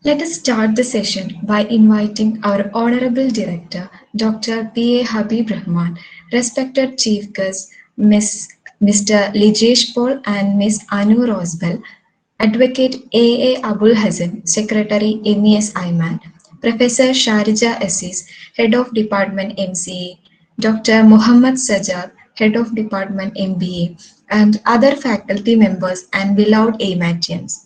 Let us start the session by inviting our Honorable Director, Dr. P.A. Habib Rahman, respected Chief Guest, Mr. Lijesh Paul and Ms.Anu Rosebell, Advocate A.A. Abul Hassan, Secretary MES AIMAT, Professor Sharija Assis, Head of Department MCA, Dr. Muhammad Sajjad, Head of Department MBA, and other faculty members and beloved AIMATians.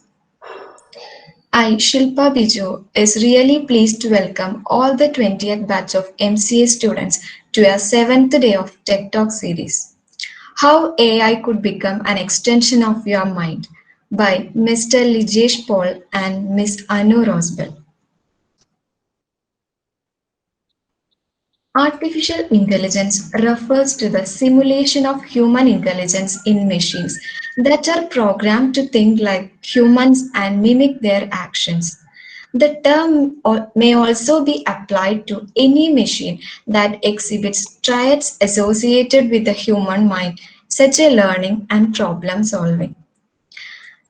I, Shilpa Biju, is really pleased to welcome all the 20th batch of MCA students to our 7th day of Tech Talk series. How AI could become an extension of your mind by Mr. Lijesh Paul and Ms. Anu Rosebell. Artificial intelligence refers to the simulation of human intelligence in machines that are programmed to think like humans and mimic their actions. The term may also be applied to any machine that exhibits traits associated with the human mind, such as learning and problem solving.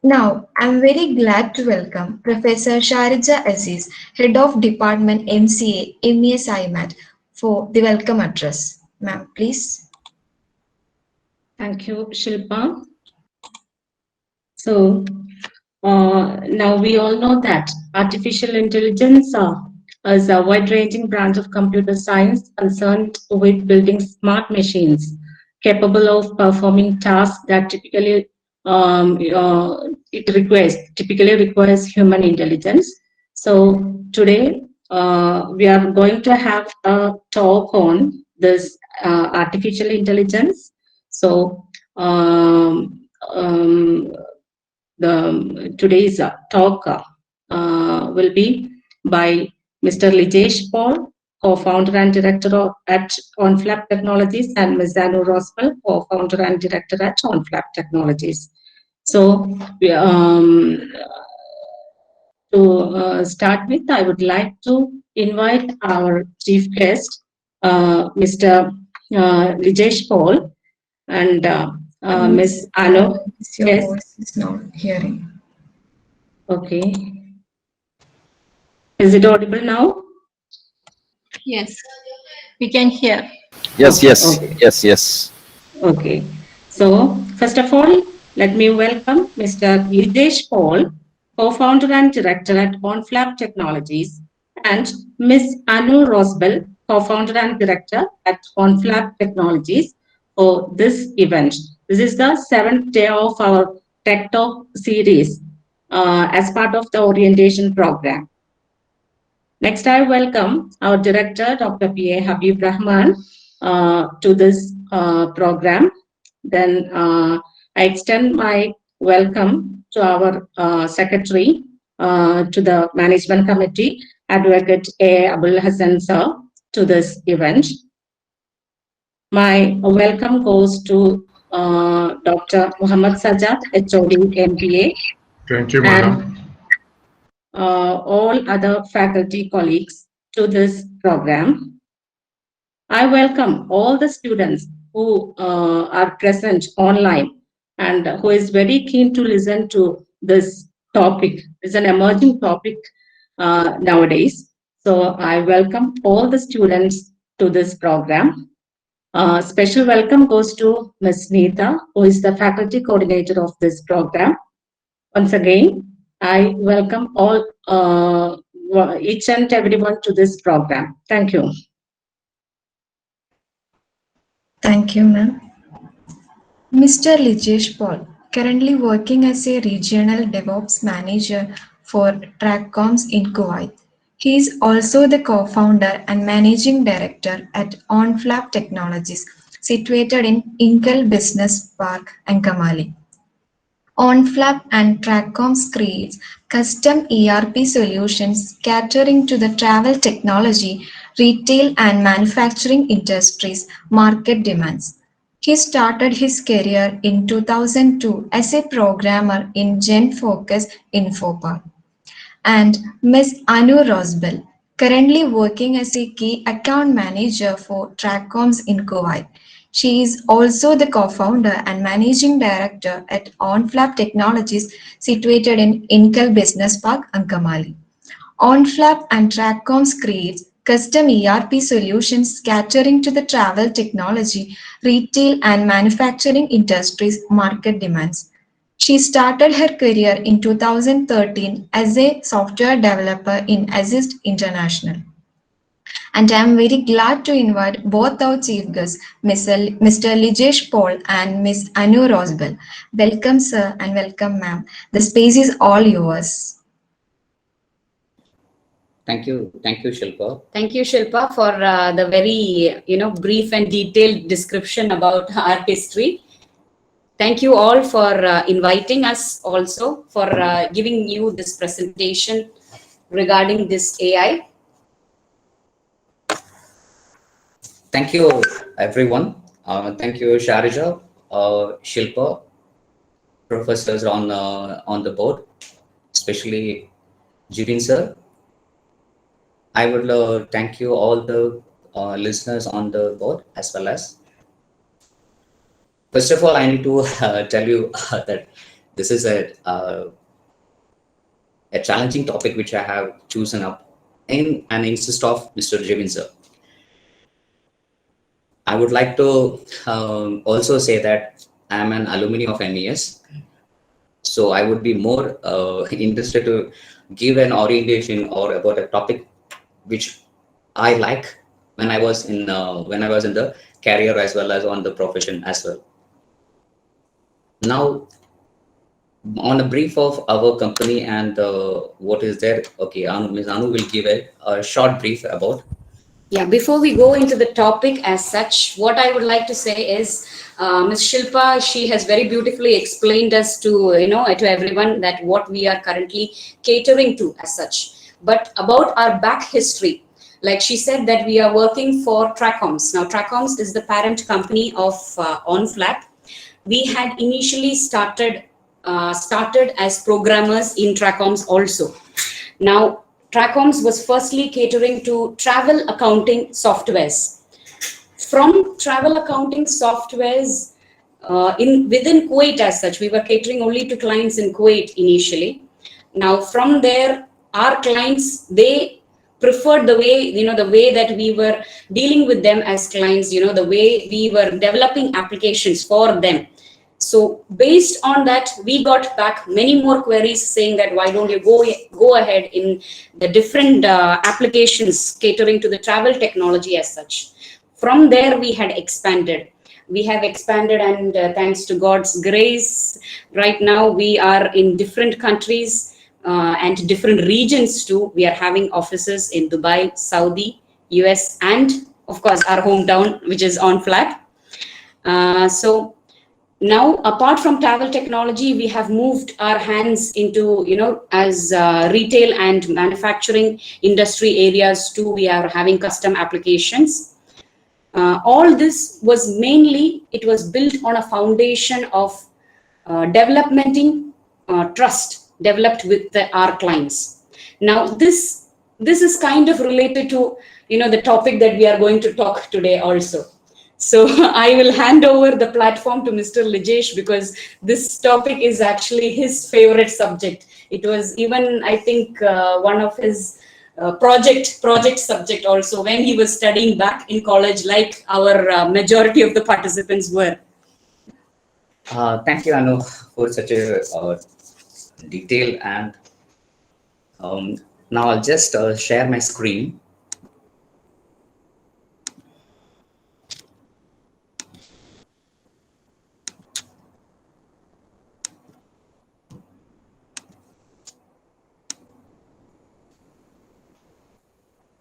Now, I'm very glad to welcome Professor Sharija Aziz, Head of Department MCA, MES AIMAT, for the welcome address. Ma'am, please. Thank you, Shilpa. So, now we all know that artificial intelligence is a wide-ranging branch of computer science concerned with building smart machines capable of performing tasks that typically requires human intelligence. So today we are going to have a talk on this artificial intelligence. So today's talk will be by Mr. Lijesh Paul, co-founder and director at Onflap Technologies, and Ms.Anu Rosebell, co-founder and director at Onflap Technologies. So, to start with, I would like to invite our chief guest, Mr. Lijesh Paul, and Ms. Anu. Your voice is not hearing. Okay. Is it audible now? Yes, we can hear. Yes, Okay, yes, okay. yes. Okay. So, first of all, let me welcome Mr. Lijesh Paul, co-founder and director at Onflap Technologies, and Ms. Anu Rosebell, co-founder and director at Onflap Technologies, for this event. This is the 7th day of our Tech Talk series as part of the orientation program. Next, I welcome our director, Dr. P.A. Habib Rahman, to this program. Then I extend my welcome to our secretary, to the management committee, Advocate A. Abul Hassan sir, to this event. My welcome goes to Dr. Muhammad Sajjad, HOD MBA. Thank you, madam. All other faculty colleagues to this program. I welcome all the students who are present online and who is very keen to listen to this topic. It's an emerging topic nowadays. So I welcome all the students to this program. Special welcome goes to Ms. Neeta, who is the faculty coordinator of this program. Once again, I welcome all each and everyone to this program. Thank you. Thank you, ma'am. Mr. Lijesh Paul, currently working as a regional DevOps manager for TrackComs in Kuwait. He is also the co-founder and managing director at Onflap Technologies, situated in Incal Business Park, Ankamali. Onflap and TrackComs creates custom ERP solutions catering to the travel technology, retail and manufacturing industries market demands. He started his career in 2002 as a programmer in GenFocus Infopark. And Ms. Anu Rosebell, currently working as a key account manager for TrackComs in Kuwait. She is also the co-founder and managing director at Onflap Technologies situated in Incal Business Park, Ankamali. Onflap and Trackcoms creates custom ERP solutions catering to the travel technology, retail and manufacturing industries market demands. She started her career in 2013 as a software developer in Assist International. And I am very glad to invite both our chief guests, Mr. Lijesh Paul and Ms.Anu Rosebell. Welcome, sir, and welcome, ma'am. The space is all yours. Thank you, Shilpa. Thank you, Shilpa, for the very brief and detailed description about our history. Thank you all for inviting us, also for giving you this presentation regarding this AI. Thank you, everyone. Thank you, Sharija, Shilpa, professors on the board, especially Jitin sir. I would thank you all the listeners on the board as well as. First of all, I need to tell you that this is a challenging topic which I have chosen up in an insist of Mr. Jivin sir. I would like to also say that I am an alumni of MES, so I would be more interested to give an orientation or about a topic which I like when I was in the career as well as on the profession as well. Now, on a brief of our company and what is there, okay, Ms. Anu will give a short brief about. Yeah, before we go into the topic as such, what I would like to say is Ms. Shilpa, she has very beautifully explained us to, to everyone that what we are currently catering to as such. But about our back history, like she said that we are working for Trackcoms. Now, Trackcoms is the parent company of Onflap. We had initially started as programmers in Trackcoms also. Now, Trackcoms was firstly catering to travel accounting softwares. From travel accounting softwares within Kuwait as such, we were catering only to clients in Kuwait initially. Now, from there, our clients, they preferred the way that we were dealing with them as clients, the way we were developing applications for them. So based on that, we got back many more queries saying that why don't you go ahead in the different applications catering to the travel technology as such. From there, we had expanded. We have expanded, and thanks to God's grace, right now we are in different countries and different regions too. We are having offices in Dubai, Saudi, US, and of course our hometown, which is Onflap. So now, apart from travel technology, we have moved our hands into, as retail and manufacturing industry areas too. We are having custom applications. All this was mainly, it was built on a foundation of developmenting trust developed with our clients. Now, this is kind of related to, the topic that we are going to talk today also. So I will hand over the platform to Mr. Lijesh because this topic is actually his favorite subject. It was even, I think, one of his project subject also when he was studying back in college, like our majority of the participants were. Thank you, Anu, for such a detail. And now I'll just share my screen.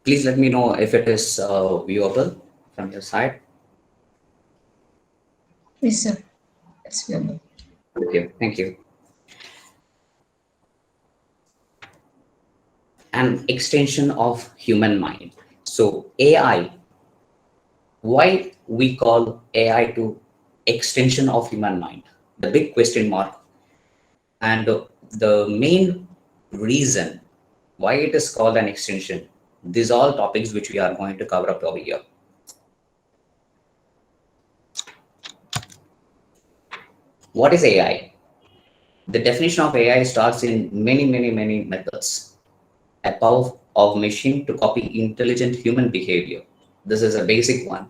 Please let me know if it is viewable from your side. Yes, sir. It's viewable. Thank you. Thank you. An extension of human mind. So AI, why we call AI to extension of human mind? The big question mark. And the main reason why it is called an extension. These are all topics which we are going to cover up over here. What is AI? The definition of AI starts in many methods. A power of machine to copy intelligent human behavior. This is a basic one.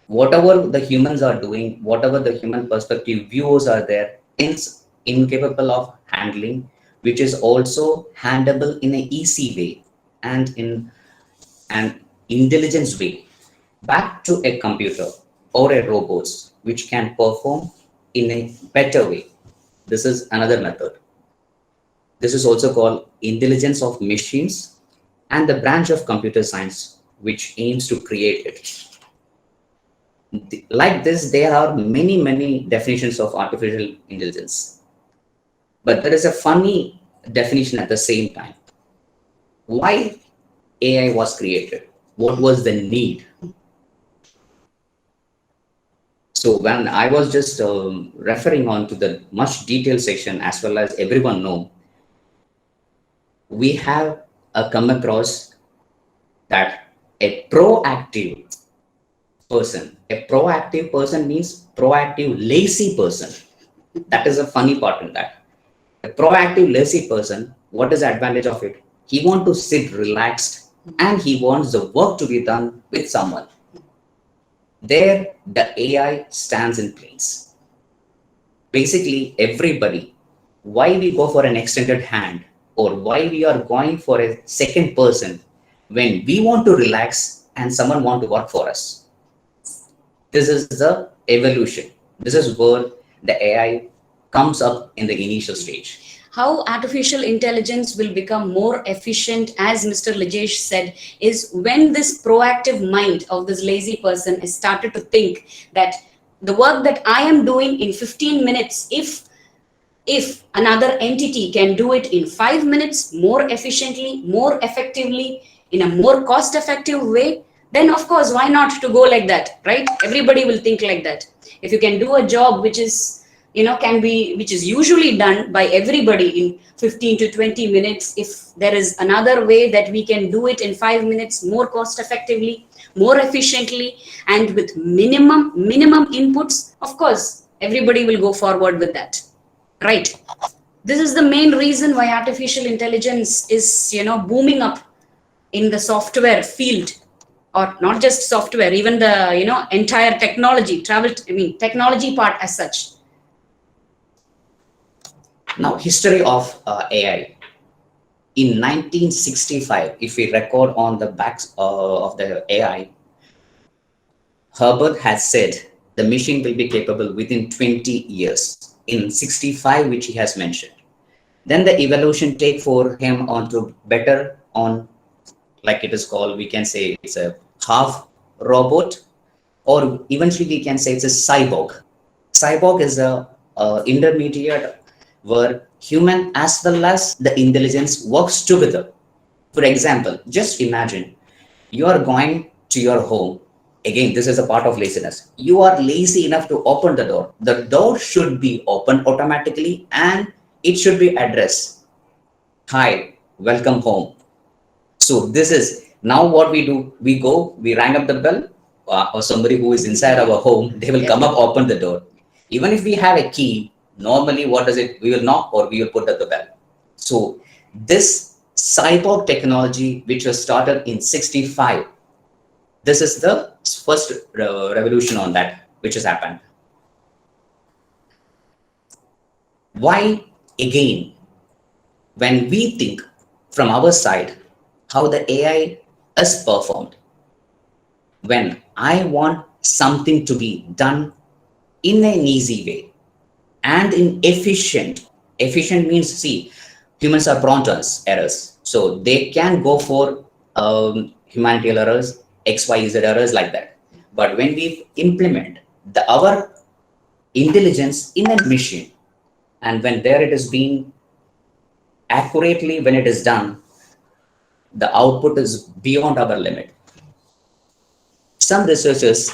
Whatever the humans are doing, whatever the human perspective viewers are there, things incapable of handling, which is also handleable in an easy way and in an intelligence way, back to a computer or a robots which can perform in a better way. This is another method. This is also called intelligence of machines and the branch of computer science which aims to create it. Like this, there are many definitions of artificial intelligence. But there is a funny definition at the same time. Why AI was created? What was the need? So when I was just referring on to the much detailed section, as well as everyone know, we have come across that a proactive person means proactive lazy person. That is a funny part in that. A proactive lazy person, what is the advantage of it? He wants to sit relaxed and he wants the work to be done with someone. There, the AI stands in place. Basically, everybody, why we go for an extended hand or why we are going for a second person when we want to relax and someone want to work for us. This is the evolution. This is where the AI comes up in the initial stage. How artificial intelligence will become more efficient, as Mr. Lijesh said, is when this proactive mind of this lazy person is started to think that the work that I am doing in 15 minutes, if another entity can do it in 5 minutes more efficiently, more effectively, in a more cost effective way, then of course, why not to go like that, right? Everybody will think like that. If you can do a job which is which is usually done by everybody in 15 to 20 minutes, if there is another way that we can do it in 5 minutes more cost effectively, more efficiently, and with minimum inputs, of course everybody will go forward with that, right? This is the main reason why artificial intelligence is booming up in the software field, or not just software, even the entire technology technology part as such. Now, history of AI. In 1965, if we record on the backs of the AI, Herbert has said the machine will be capable within 20 years. In 65, which he has mentioned. Then the evolution take for him onto better on, like it is called, we can say it's a half robot, or eventually we can say it's a cyborg. Cyborg is a intermediate where human as well as the intelligence works together. For example, just imagine you are going to your home. Again, this is a part of laziness. You are lazy enough to open the door. The door should be opened automatically and it should be addressed. Hi, welcome home. So this is now what we do. We go, we rang up the bell, or somebody who is inside our home, they will come up, open the door. Even if we have a key, normally what does it? We will knock or we will put at the bell. So this cyborg technology, which was started in 65, this is the first revolution on that which has happened. Why again, when we think from our side how the AI is performed, when I want something to be done in an easy way and in efficient means, see, humans are prone to errors, so they can go for humanitarian errors, XYZ errors like that. But when we implement our intelligence in a machine, and when there it is being accurately, when it is done, the output is beyond our limit. Some researchers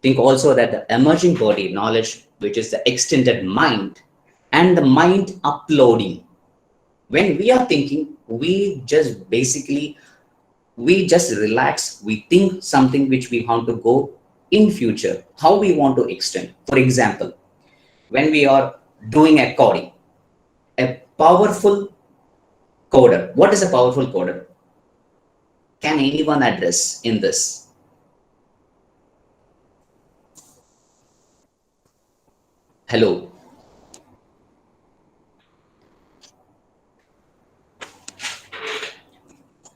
think also that the emerging body knowledge, which is the extended mind, and the mind uploading, when we are thinking, we just relax, we think something which we want to go in future, how we want to extend. For example, when we are doing a coding. A powerful coder. What is a powerful coder? Can anyone address in this? Hello.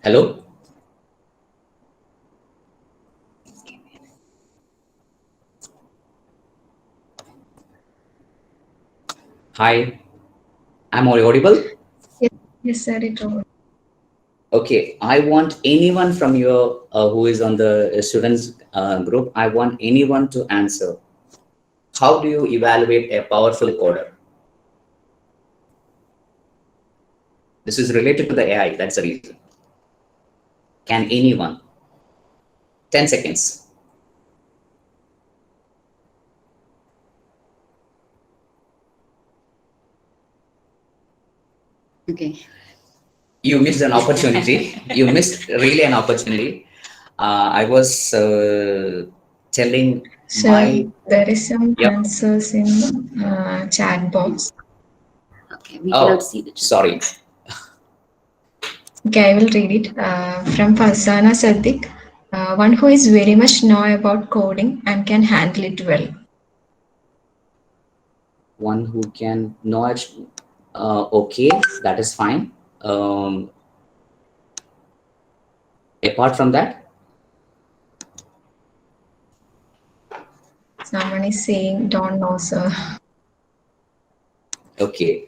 Hello. Hi. Am I audible? Yes, yes, sir. It over. Okay. I want anyone from your who is on the students group. I want anyone to answer. How do you evaluate a powerful coder? This is related to the AI. That's the reason. Can anyone? 10 seconds. Okay. You missed an opportunity. You missed really an opportunity. I was telling Sir, my, there is some yep. answers in chat box. Okay, we cannot Oh, see the chat. sorry. Okay, I will read it from Farzana Saddiq, one who is very much know about coding and can handle it well. One who can notch. Okay, that is fine. Apart from that, Someone is saying, don't know, sir. okay.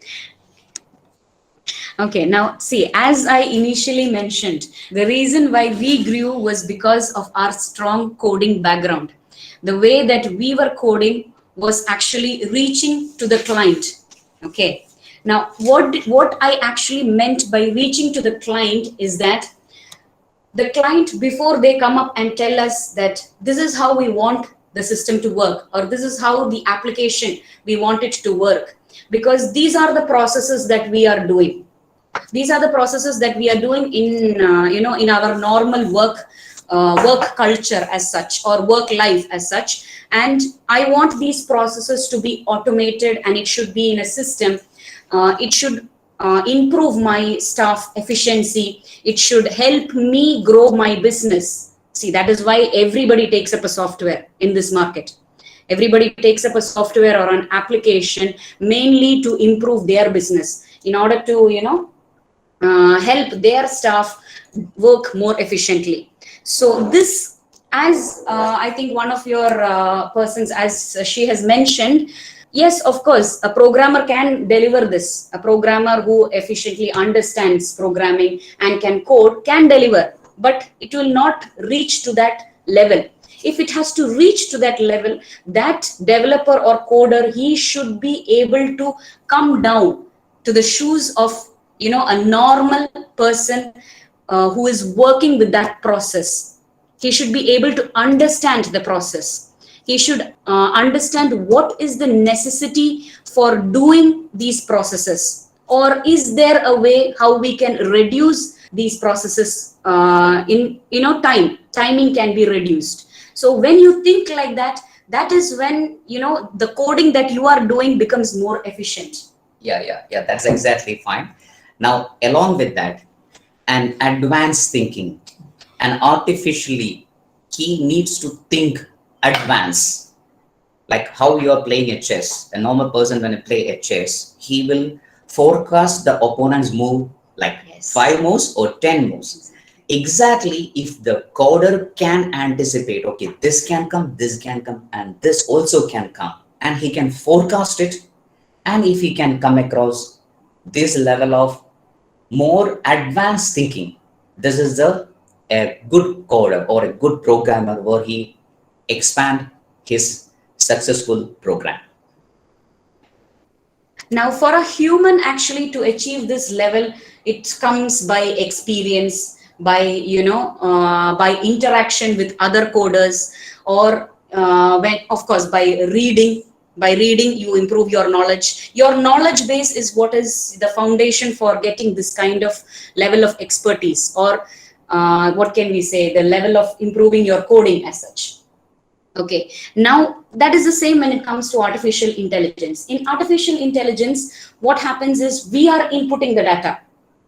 Okay, now see, as I initially mentioned, the reason why we grew was because of our strong coding background. The way that we were coding was actually reaching to the client. Okay. Now, what I actually meant by reaching to the client is that the client, before they come up and tell us that this is how we want the system to work, or this is how the application we want it to work, because these are the processes that we are doing. These are the processes that we are doing in in our normal work culture as such, or work life as such. And I want these processes to be automated, and it should be in a system. It should improve my staff efficiency. It should help me grow my business. See, that is why everybody takes up a software in this market. Everybody takes up a software or an application mainly to improve their business, in order to help their staff work more efficiently. So this, as I think one of your persons, as she has mentioned, yes, of course, a programmer can deliver this. A programmer who efficiently understands programming and can code can deliver, but it will not reach to that level. If it has to reach to that level, that developer or coder, he should be able to come down to the shoes of a normal person who is working with that process. He should be able to understand the process. He should understand what is the necessity for doing these processes, or is there a way how we can reduce these processes in timing can be reduced. So when you think like that, that is when the coding that you are doing becomes more efficient. Yeah, that's exactly fine. Now, along with that, an advanced thinking, and artificially, he needs to think advance, like how you are playing a chess. A normal person, when you play a chess, he will forecast the opponent's move, like Yes. 5 moves or 10 moves. Exactly, if the coder can anticipate, okay, this can come, and this also can come, and he can forecast it. And if he can come across this level of more advanced thinking, this is a good coder or a good programmer where he expand his successful program. Now, for a human actually to achieve this level, it comes by experience, by by interaction with other coders, or when, of course, by reading. By reading, you improve your knowledge. Your knowledge base is what is the foundation for getting this kind of level of expertise, or what can we say, the level of improving your coding as such. Okay, now that is the same when it comes to artificial intelligence. In artificial intelligence, what happens is we are inputting the data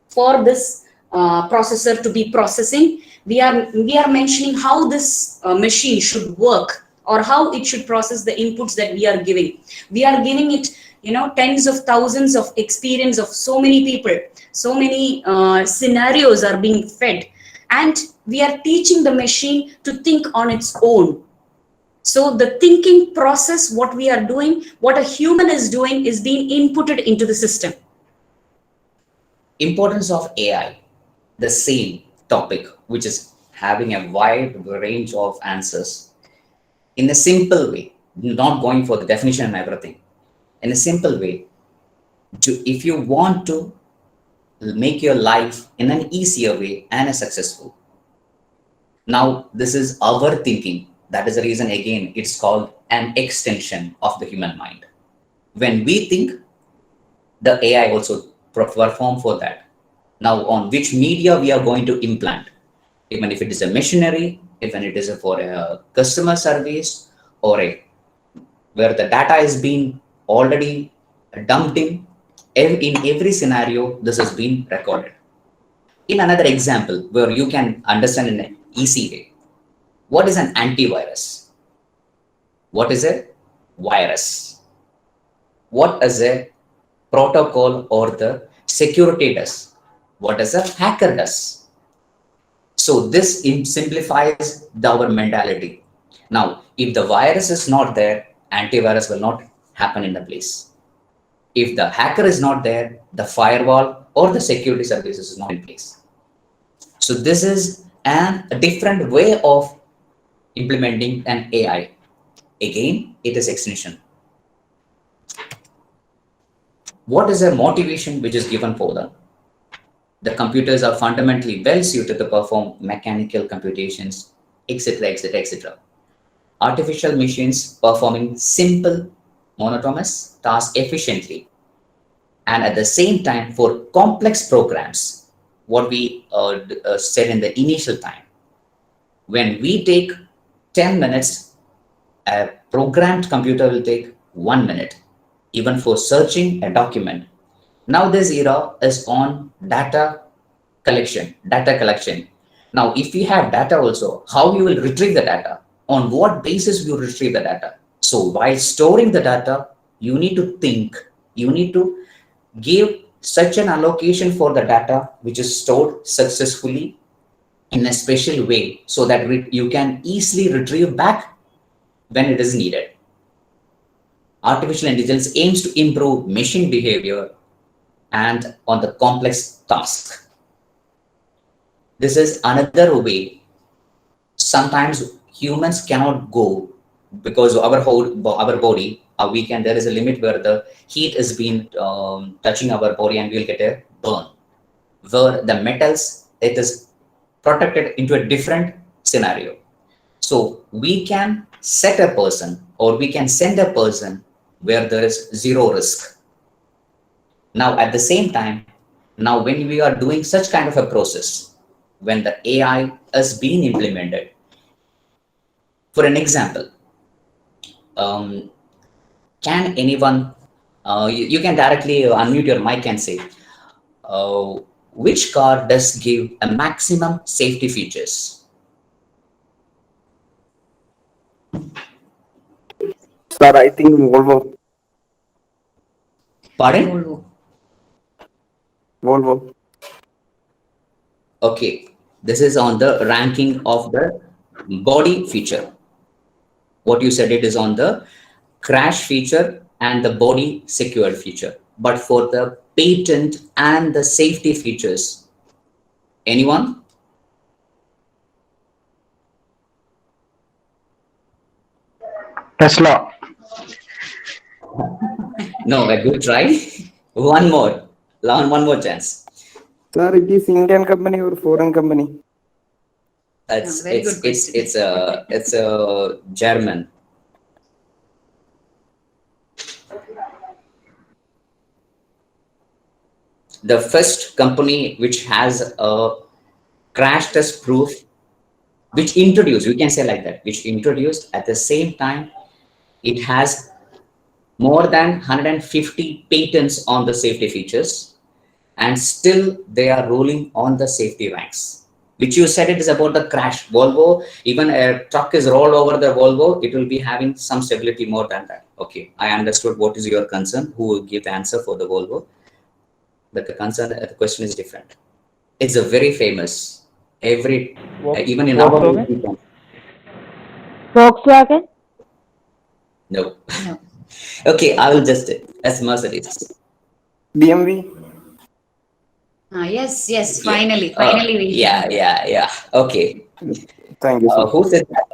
for this processor to be processing. We are mentioning how this machine should work or how it should process the inputs that we are giving. We are giving it, tens of thousands of experience of so many people, so many scenarios are being fed, and we are teaching the machine to think on its own. So the thinking process, what we are doing, what a human is doing, is being inputted into the system. Importance of AI, the same topic, which is having a wide range of answers in a simple way, not going for the definition and everything. In a simple way, if you want to make your life in an easier way and a successful. Now, this is our thinking. That is the reason, again, it's called an extension of the human mind. When we think, the AI also perform for that. Now, on which media we are going to implant, even if it is a machinery, even it is for a customer service, or where the data is being already dumped in every scenario, this has been recorded. In another example, where you can understand in an easy way, what is an antivirus? What is a virus? What is a protocol or the security does? What does a hacker does? So this simplifies our mentality. Now, if the virus is not there, antivirus will not happen in the place. If the hacker is not there, the firewall or the security services is not in place. So this is a different way of implementing an AI. Again, it is extension. What is a motivation which is given for them? The computers are fundamentally well suited to perform mechanical computations, etc., etc., etc. Artificial machines performing simple, monotonous tasks efficiently, and at the same time for complex programs, what we said in the initial time. When we take 10 minutes, a programmed computer will take 1 minute, even for searching a document. Now this era is on data collection. Now, if we have data also, how you will retrieve the data? On what basis you retrieve the data? So while storing the data, you need to think, you need to give such an allocation for the data which is stored successfully in a special way so that you can easily retrieve back when it is needed. Artificial intelligence aims to improve machine behavior and on the complex task. This is another way. Sometimes humans cannot go because our body, we can. There is a limit where the heat is being touching our body, and we'll get a burn. Where the metals, it is protected into a different scenario. So we can set a person or we can send a person where there is zero risk. Now, at the same time, now when we are doing such kind of a process, when the AI is being implemented, for an example, um, can anyone, you can directly unmute your mic and say, uh, which car does give a maximum safety features? Sir, I think Volvo. Pardon? Volvo. Volvo. Okay, this is on the ranking of the body feature. What you said, it is on the crash feature and the body secured feature. But for the patent and the safety features, anyone? Tesla. No, a good try. One more, one more chance. Sir, it is Indian company or foreign company? It's very it's good it's question. it's a German. The first company which has a crash test proof which introduced, we can say like that, which introduced at the same time, it has more than 150 patents on the safety features, and still they are ruling on the safety ranks. Which you said it is about the crash. Volvo, even a truck is rolled over the Volvo, it will be having some stability more than that. Okay, I understood what is your concern, who will give the answer for the Volvo, but the concern, the question is different. It's a very famous, every, even in our Volkswagen? Volkswagen? no. No. Okay, I will just, as Mercedes. BMW. Yes, yes, Yeah. finally we Yeah. Okay. Thank you, sir. Who said that?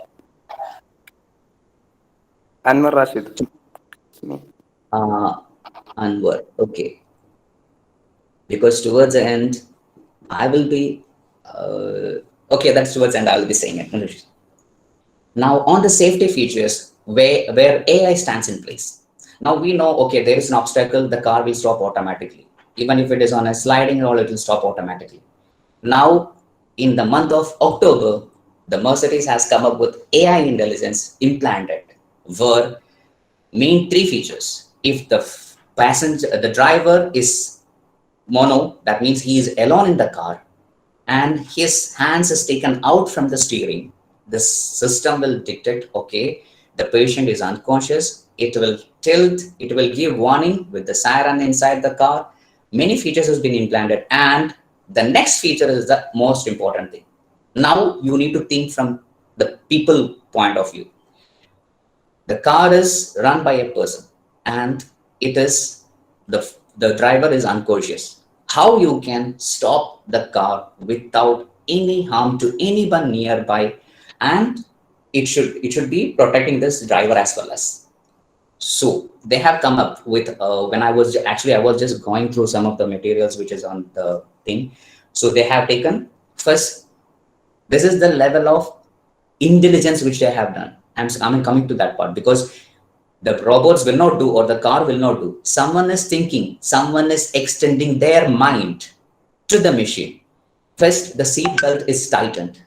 Anwar Rashid. Anwar. Okay. Because towards the end, I will be, okay, that's towards the end, I will be saying it. Now, on the safety features, where AI stands in place. Now we know, okay, there is an obstacle, the car will stop automatically. Even if it is on a sliding roll, it will stop automatically. Now, in the month of October, the Mercedes has come up with AI intelligence implanted, where main three features. If the the driver is mono, that means he is alone in the car, and his hands is taken out from the steering, the system will detect, okay, the patient is unconscious. It will tilt, it will give warning with the siren inside the car. Many features has been implanted, and the next feature is the most important thing. Now you need to think from the people point of view. The car is run by a person, and it is the driver is unconscious. How you can stop the car without any harm to anyone nearby, and it should be protecting this driver as well as. So they have come up with, when I was just going through some of the materials which is on the thing. So they have taken first, this is the level of intelligence which they have done. I'm coming to that part, because the robots will not do, or the car will not do. Someone is thinking, someone is extending their mind to the machine. First, the seat belt is tightened.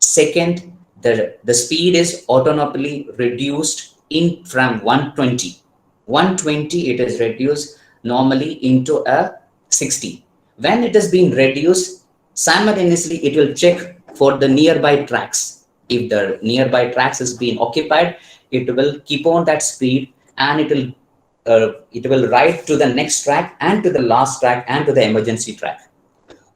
Second, the speed is automatically reduced in from 120. 120, it is reduced normally into a 60. When it is being reduced, simultaneously it will check for the nearby tracks. If the nearby tracks is being occupied, it will keep on that speed, and it will ride to the next track and to the last track and to the emergency track.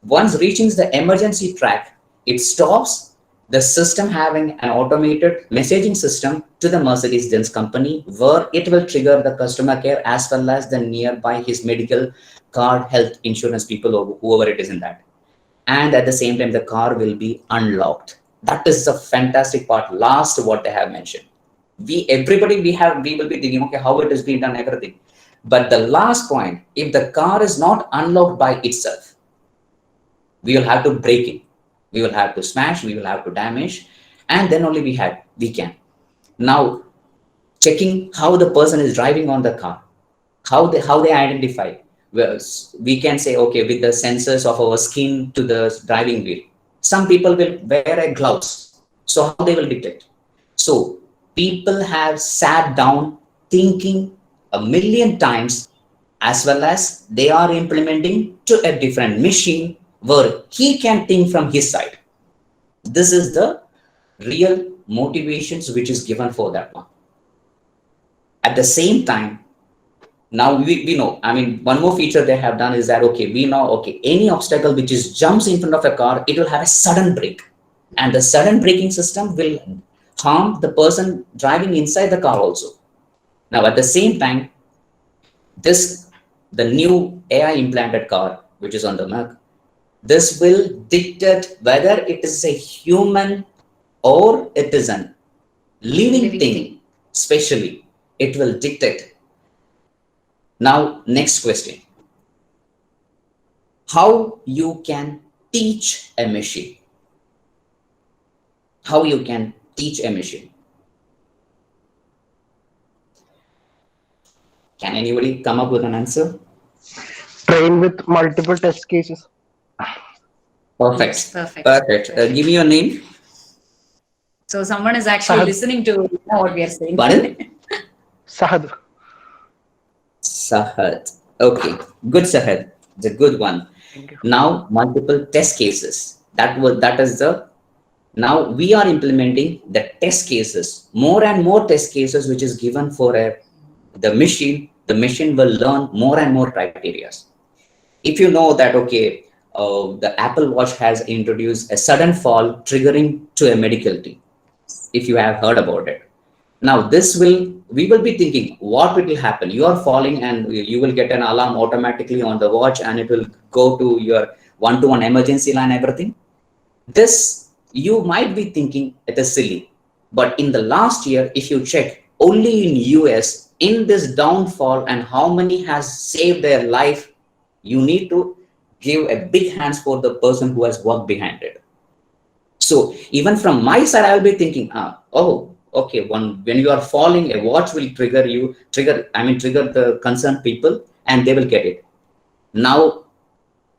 Once reaching the emergency track, it stops, the system having an automated messaging system to the Mercedes-Benz company, where it will trigger the customer care as well as the nearby his medical card, health insurance people, or whoever it is in that. And at the same time, the car will be unlocked. That is the fantastic part. Last, what they have mentioned. We will be thinking, okay, how it has been done, everything. But the last point, if the car is not unlocked by itself, we will have to break it, we will have to smash, we will have to damage, and then only we can. Now, checking how the person is driving on the car, how they identify. Well, we can say, okay, with the sensors of our skin to the driving wheel. Some people will wear a gloves, so how they will detect? So people have sat down thinking a million times, as well as they are implementing to a different machine where he can think from his side. This is the real motivations which is given for that one. At the same time, now we know, I mean, one more feature they have done is that, okay, we know, okay, any obstacle which is jumps in front of a car, it will have a sudden brake, and the sudden braking system will harm the person driving inside the car also. Now, at the same time, the new AI implanted car, which is on the market, this will dictate whether it is a human or it is a living thing. Especially, it will dictate. Now, next question. How you can teach a machine? How you can teach a machine? Can anybody come up with an answer? Train with multiple test cases. Perfect. Yes, perfect. Perfect. Give me your name. So someone is actually Sahad. listening to what we are saying. Pardon? Sahad. Sahad. Okay, good Sahad. It's a good one. Thank you. Now multiple test cases. That is the now we are implementing the test cases, more and more test cases, which is given for the machine. The machine will learn more and more criteria. If you know that, okay, the Apple Watch has introduced a sudden fall triggering to a medical team. If you have heard about it. Now we will be thinking what will happen. You are falling and you will get an alarm automatically on the watch and it will go to your one-to-one emergency line, everything. This, you might be thinking it is silly, but in the last year, if you check, only in US, in this downfall and how many has saved their life, you need to give a big hands for the person who has worked behind it. So even from my side, I will be thinking, oh, okay, when you are falling, a watch will trigger the concerned people and they will get it. Now,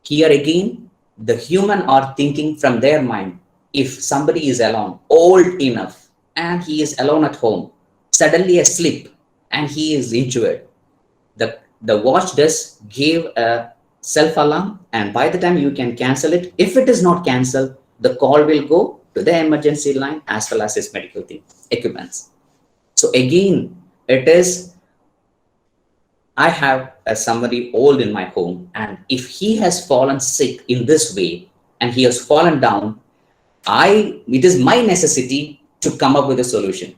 here again, the human are thinking from their mind. If somebody is alone, old enough, and he is alone at home, suddenly asleep, and he is injured, the watch does give a self alarm, and by the time you can cancel it, if it is not cancelled, the call will go to the emergency line as well as his medical team equipments. So again, it is, I have somebody old in my home, and if he has fallen sick in this way and he has fallen down, it is my necessity to come up with a solution.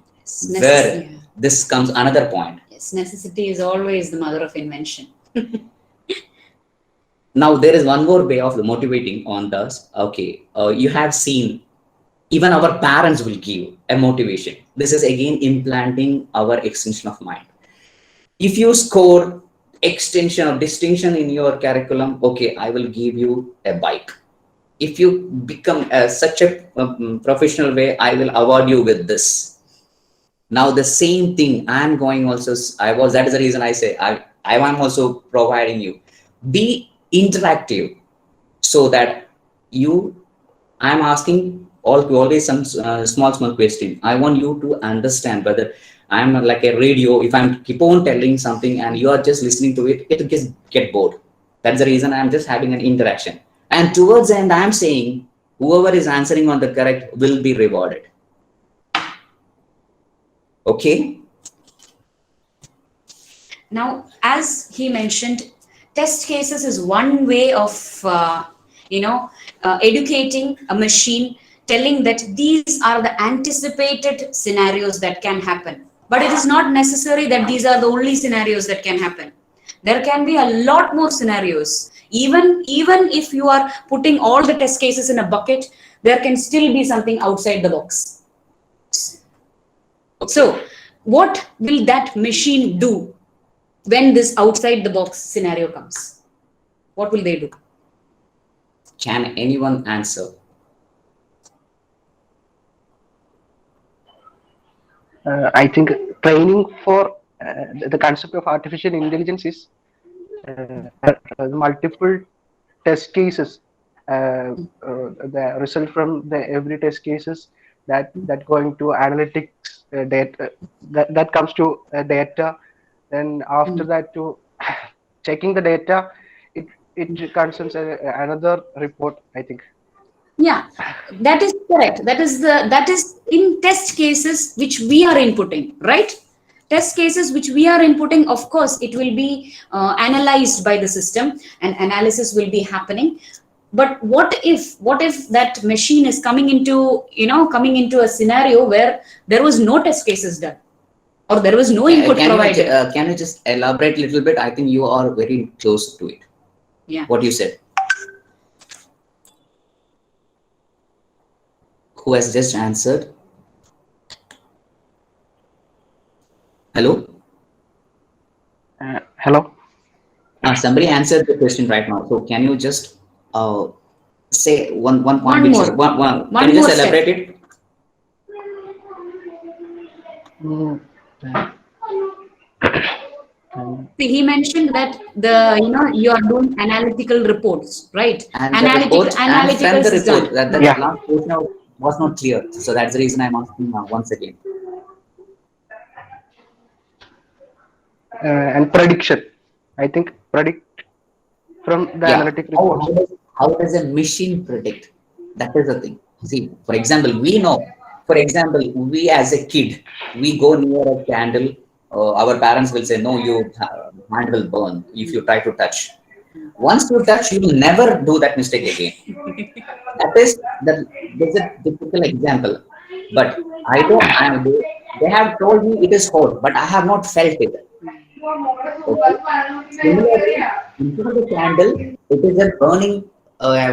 Where this comes another point. Yes, necessity is always the mother of invention. Now there is one more way of motivating on this. Okay, you have seen even our parents will give a motivation. This is again implanting our extension of mind. If you score extension or distinction in your curriculum, okay, I will give you a bike. If you become such a professional way, I will award you with this. Now the same thing I'm going also, that is the reason I say I am also providing you. Be interactive so that I'm asking always some small question. I want you to understand whether I'm like a radio. If I'm keep on telling something and you are just listening to it, it just get bored. That's the reason I'm just having an interaction. And towards the end, I'm saying whoever is answering on the correct will be rewarded. Okay. Now, as he mentioned, test cases is one way of, educating a machine, telling that these are the anticipated scenarios that can happen. But it is not necessary that these are the only scenarios that can happen. There can be a lot more scenarios. Even if you are putting all the test cases in a bucket, there can still be something outside the box. So, what will that machine do when this outside the box scenario comes? What will they do? Can anyone answer? I think training for the concept of artificial intelligence is multiple test cases. The result from the every test cases that going to analytics data that comes to data. Then after that to checking the data, it concerns another report, I think. Yeah, that is correct. That is in test cases which we are inputting, right? Test cases which we are inputting, of course, it will be analyzed by the system and analysis will be happening. But what if that machine is coming into a scenario where there was no test cases done or there was no input provided? Can you just elaborate a little bit? I think you are very close to it. Yeah. What you said. Who has just answered? Hello? Hello? Somebody answered the question right now. So can you just say one point? One more. Can you just elaborate it? See, he mentioned that you are doing analytical reports, right? And the report, and from the report, system. that last portion of was not clear. So that's the reason I'm asking once again. And prediction. I think predict from the Yeah. analytic How, reports. how, does, how does a machine predict? That is the thing. See, for example, we know, for example, we as a kid, we go near a candle, our parents will say, no, your hand will burn if you try to touch. Once you touch, you will never do that mistake again. That's a typical example. But I don't, they have told me it is hot, but I have not felt it. Okay. Similarly, instead of a candle, it is a burning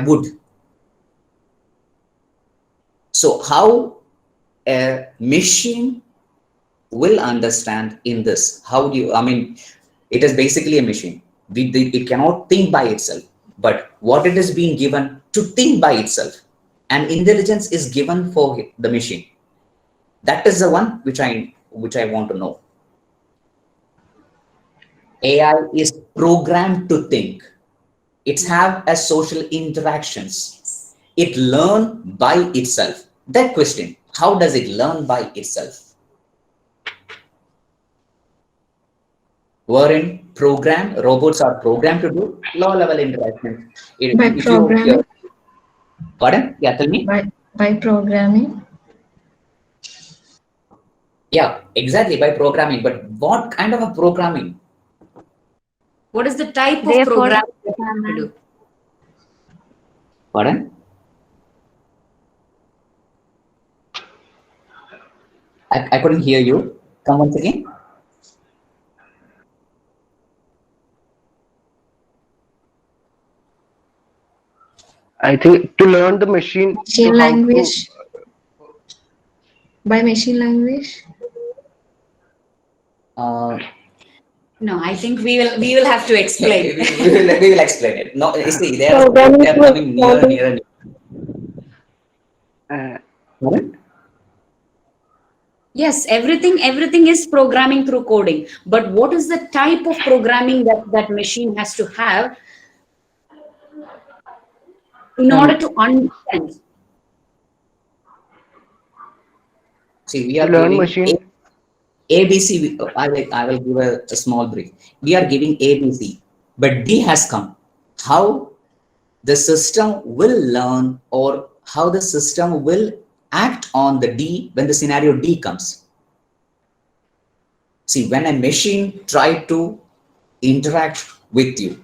wood. So how a machine will understand in this? How do you, I mean, it is basically a machine. It cannot think by itself, but what it is being given to think by itself, and intelligence is given for the machine. That is the one which I want to know. AI is programmed to think. It's have a social interactions. It learn by itself. That question, how does it learn by itself? Wherein robots are programmed to do low level interactions. By If you hear, programming. pardon? Yeah, tell me. By programming. Yeah, exactly, by programming. But what kind of a programming? What is the type of Therefore, program that you have to do? Pardon? I couldn't hear you. Come once again. I think to learn the machine to Machine how to. language. By machine language. Uh, No, I think we will have to explain. we will explain it. No, you see, they are programming through coming nearer, coding. nearer. Uh, Pardon? Yes, everything is programming through coding. But what is the type of programming that machine has to have in order to understand? See, we to are learn giving machine. ABC. I will give a small brief. We are giving ABC, but D has come. How the system will learn, or how the system will act on the D when the scenario D comes. See, when a machine try to interact with you,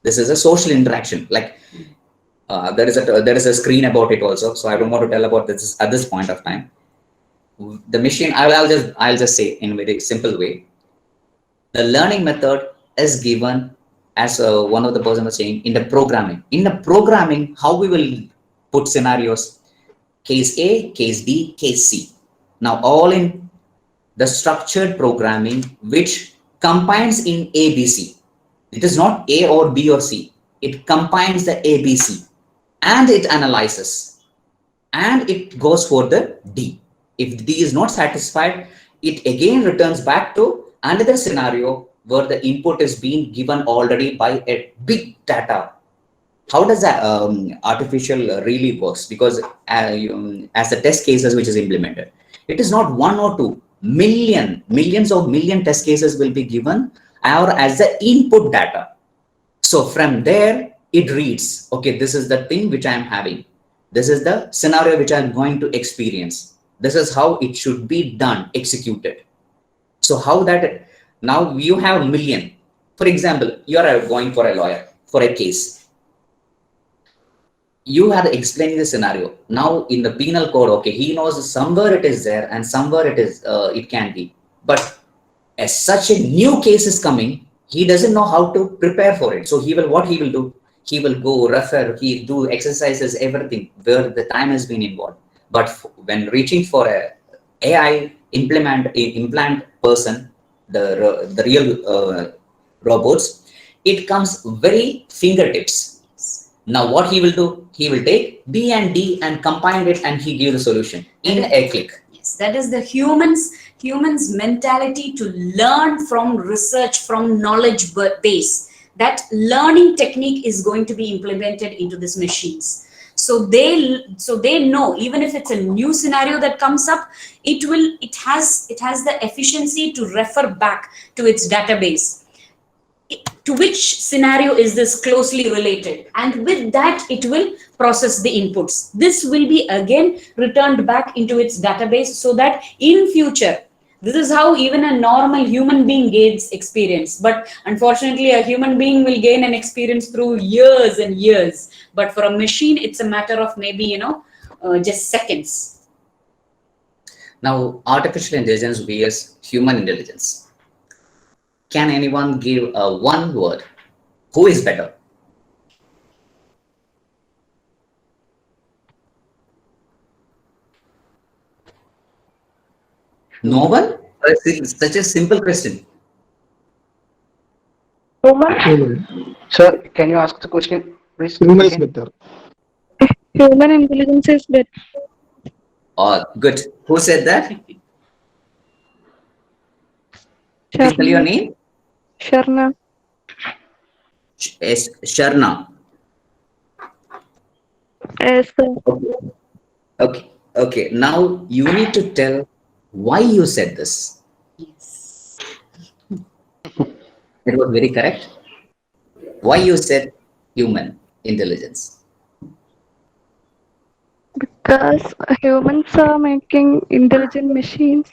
this is a social interaction. Like there is a screen about it also, so I don't want to tell about this at this point of time. The machine, I'll just say in a very simple way, the learning method is given as one of the person was saying in the programming how we will put scenarios: case A, case B, case C. Now all in the structured programming which combines in ABC. It is not A or B or C. It combines the ABC and it analyzes and it goes for the D. If D is not satisfied, it again returns back to another scenario where the input is being given already by a big data. How does that artificial really works? Because as the test cases which is implemented, it is not one or two, millions of million test cases will be given or as the input data. So from there, it reads, okay, this is the thing which I am having. This is the scenario which I am going to experience. This is how it should be done, executed. So how that, now you have a million. For example, you are going for a lawyer for a case. You are explaining the scenario. Now in the penal code, okay, he knows somewhere it is there and somewhere it can be. But as such a new case is coming, he doesn't know how to prepare for it. So what he will do? He will go refer, he do exercises, everything where the time has been involved. But when reaching for a AI implant person, the real robots, it comes very fingertips. Now what he will do? He will take B and D and combine it and he give the solution in a click. Yes, that is the humans mentality to learn from research, from knowledge base. That learning technique is going to be implemented into these machines. So So they know, even if it's a new scenario that comes up, it has the efficiency to refer back to its database. To which scenario is this closely related, and with that it will process the inputs. This will be again returned back into its database, so that in future, this is how even a normal human being gains experience. But unfortunately, a human being will gain an experience through years and years, but for a machine it's a matter of maybe just seconds. Now, artificial intelligence vs human intelligence. Can anyone give one word? Who is better? No one? Such a simple question. Human. Sir, can you ask the question, please? Human is Again? better. Human intelligence is better. Oh, good. Who said that? Please tell your Sharna. name. Sharna. Yes, Sharna. Yes, sir. Okay. Okay. Okay. Now you need to tell why you said this. Yes. It was very correct. Why you said human intelligence? Because humans are making intelligent machines.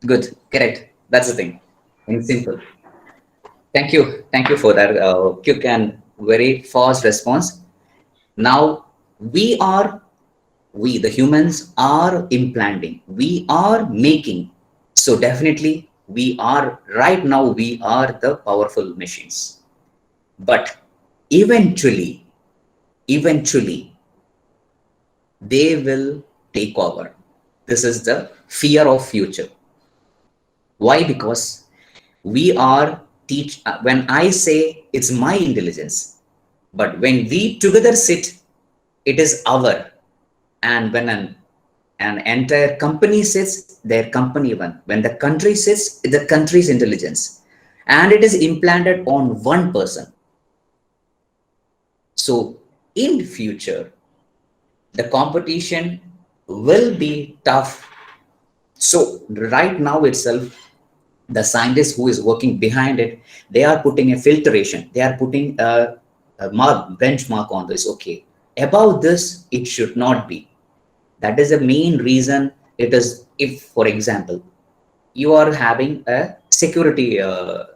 Good. Correct. That's the thing. In simple. Thank you. Thank you for that quick and very fast response. Now we the humans are implanting, we are making. So definitely we are right now, we are the powerful machines. But eventually they will take over. This is the fear of future. Why? Because we are when I say it's my intelligence, but when we together sit, it is our. And when an entire company sits, their company one. When the country sits, the country's intelligence, and it is implanted on one person. So in future, the competition will be tough. So right now itself, the scientist who is working behind it, they are putting a filtration, they are putting a benchmark on this. Okay, above this it should not be. That is the main reason. It is, if for example you are having a security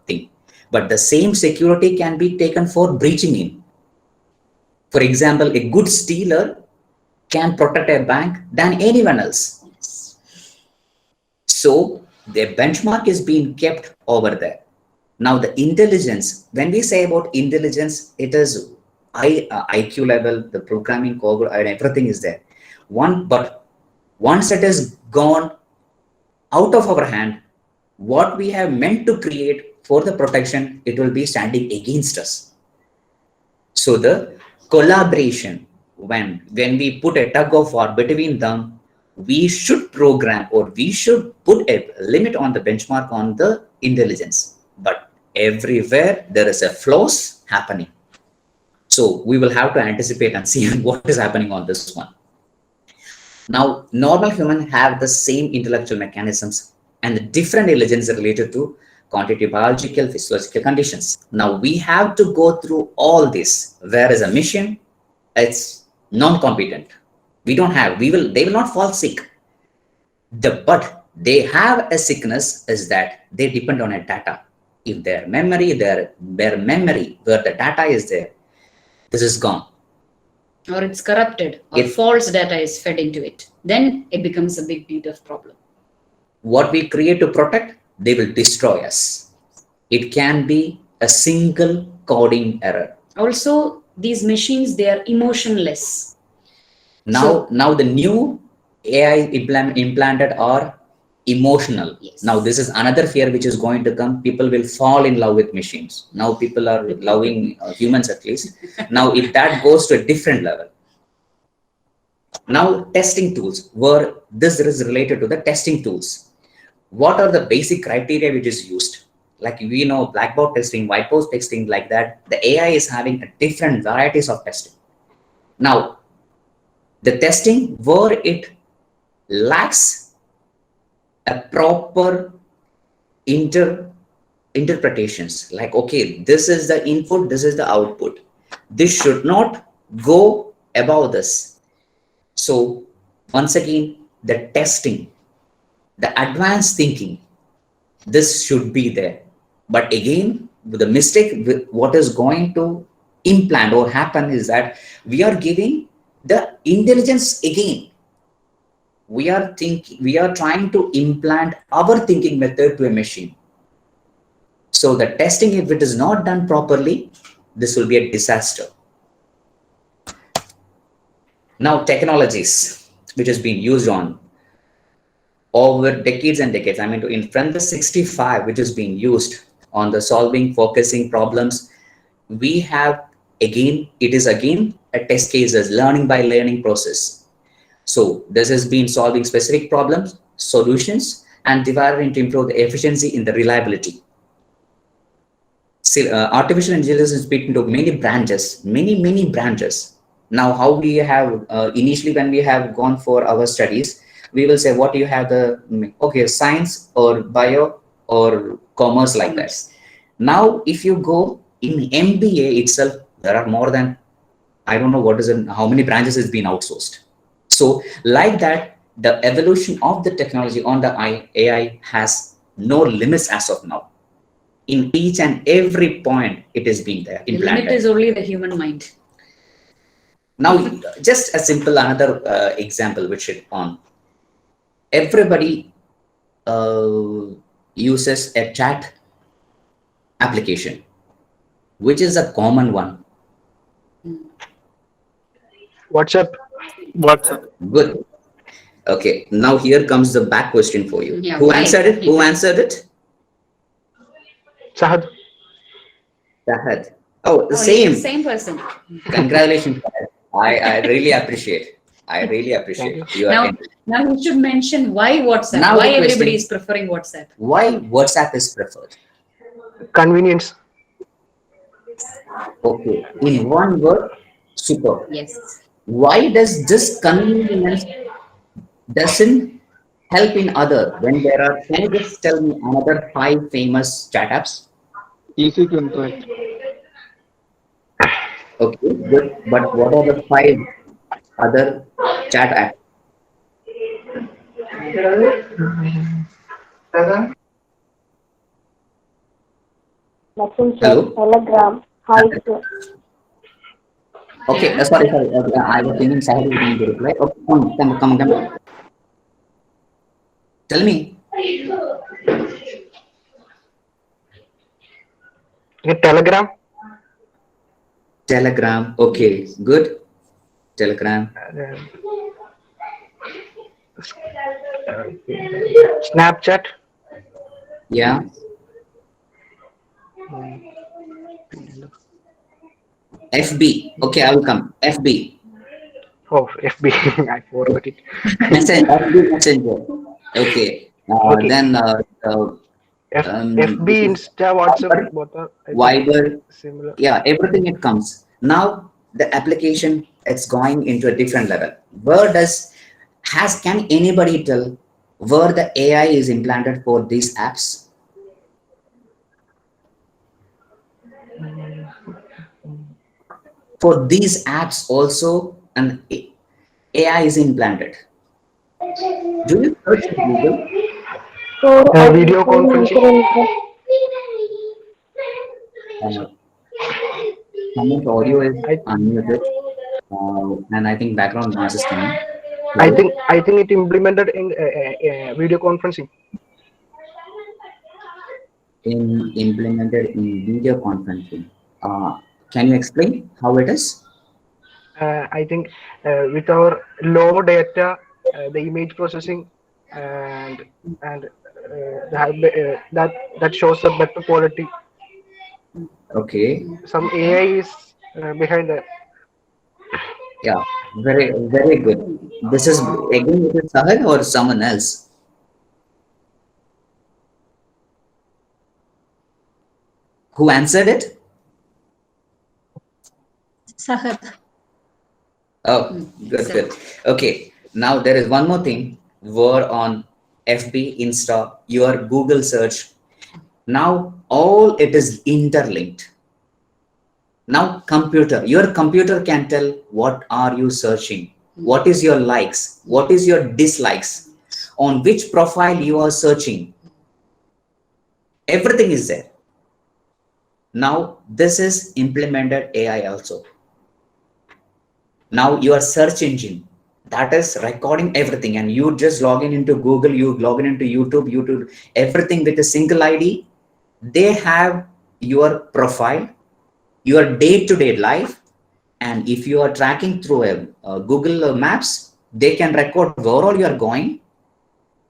thing, but the same security can be taken for breaching in. For example, a good stealer can protect a bank than anyone else. So the benchmark is being kept over there. Now the intelligence, when we say about intelligence, it is IQ level, the programming code, and everything is there. But once it is gone out of our hand, what we have meant to create for the protection, it will be standing against us. So the collaboration, when we put a tug of war between them, we should program, or we should put a limit on the benchmark on the intelligence. But everywhere there is a flaws happening. So we will have to anticipate and see what is happening on this one. Now, normal humans have the same intellectual mechanisms and the different intelligence related to quantitative biological, physiological conditions. Now, we have to go through all this, whereas a machine, it's non-competent. We don't have, they will not fall sick. But they have a sickness is that they depend on a data. If their memory, their memory, where the data is there, this is gone. Or it's corrupted, or false data is fed into it, then it becomes a big deal of problem. What we create to protect, they will destroy us. It can be a single coding error. Also, these machines, they are emotionless. Now the new AI implanted are emotional. Yes. Now this is another fear which is going to come. People will fall in love with machines. Now people are loving humans at least. Now if that goes to a different level. Now testing tools, where this is related to the testing tools. What are the basic criteria which is used? Like we know blackboard testing, whiteboard testing, like that. The AI is having a different varieties of testing. Now, the testing where it lacks a proper interpretations, like, okay, this is the input, this is the output, this should not go above this. So once again, the testing, the advanced thinking, this should be there. But again, the mistake, what is going to implant or happen is that we are giving the intelligence again. We are trying to implant our thinking method to a machine. So the testing, if it is not done properly, this will be a disaster. Now, technologies which has been used on over decades and decades. I mean, in from the 65, which is being used on the solving, focusing problems, we have again, it is again a test cases, learning by learning process. So this has been solving specific problems, solutions, and dividing to improve the efficiency in the reliability. Artificial intelligence is split into many branches, many branches. Now, how we have initially when we have gone for our studies, we will say what you have the okay, science or bio or commerce, like that. Now, if you go in MBA itself, there are more than, I don't know what is it, how many branches has been outsourced. So like that, the evolution of the technology on the AI has no limits as of now. In each and every point, it is being there implanted. The limit is only the human mind. Now, just a simple another example which it on. Everybody uses a chat application, which is a common one. WhatsApp. WhatsApp. Good. Okay. Now here comes the back question for you. Yeah, Who why? answered it? Who answered it? Sahad. Sahad. Oh, the Oh, same. same person. Congratulations. I really appreciate. I really Thank appreciate you. you. Now you should mention why WhatsApp. Now why the question, everybody is preferring WhatsApp. Why WhatsApp is preferred? Convenience. Okay. In one word, super. Yes. Why does this convenience doesn't help in other when there are? Can you just tell me another 5 famous chat apps? Easy to interact. Okay, good. But what are the 5 other chat apps? Messenger, Hello? Telegram, Hive. Okay, sorry. I was thinking Sahil is going to reply. Okay, come. Tell me. Telegram. Telegram. Okay, good. Telegram. Snapchat. Yeah. FB. Okay, I will come. FB. Oh, FB. I forgot it. FB Messenger. Okay. Okay. Then FB, Insta, WhatsApp, both are, I think, Viber. similar. Yeah, everything it comes. Now the application it's going into a different level. Where can anybody tell where the AI is implanted for these apps? For these apps also an AI is implanted. Do you search in Google? For Video conferencing. Someone's audio is I, unmuted, and I think background noise is coming. I think it implemented in video conferencing. Implemented in video conferencing. Can you explain how it is? I think with our low data, the image processing, and that shows a better quality. Okay. Some AI is behind that. Yeah. Very good. This is again it is Sahil or someone else? Who answered it? Sahad. Oh, good, So, good. Okay, now there is one more thing. Were on FB, Insta, your Google search. Now all it is interlinked. Now your computer can tell what are you searching, what is your likes, what is your dislikes, on which profile you are searching. Everything is there. Now this is implemented AI also. Now your search engine that is recording everything, and you just log in into Google, you log in into YouTube, everything with a single ID. They have your profile, your day-to-day life, and if you are tracking through a Google Maps, they can record where all you are going.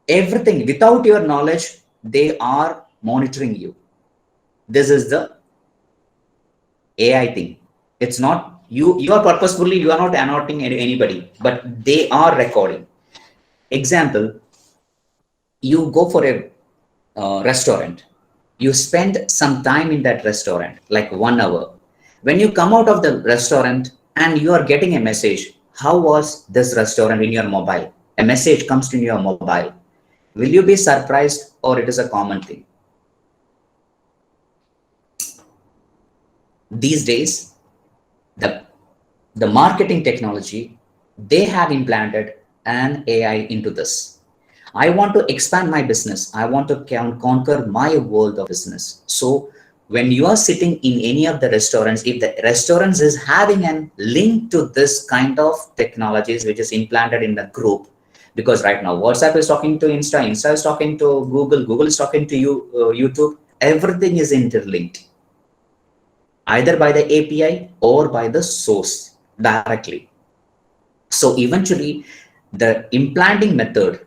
Everything without your knowledge, they are monitoring you. This is the AI thing. It's not you. You are purposefully. You are not annotating anybody, but they are recording. Example: you go for a restaurant. You spend some time in that restaurant, like 1 hour. When you come out of the restaurant and you are getting a message, how was this restaurant in your mobile? A message comes to your mobile. Will you be surprised or it is a common thing? These days, the the marketing technology, they have implanted an AI into this. I want to expand my business. I want to conquer my world of business. So when you are sitting in any of the restaurants, if the restaurants is having a link to this kind of technologies which is implanted in the group, because right now WhatsApp is talking to Insta, Insta is talking to Google, Google is talking to YouTube, everything is interlinked either by the API or by the source directly. So eventually, the implanting method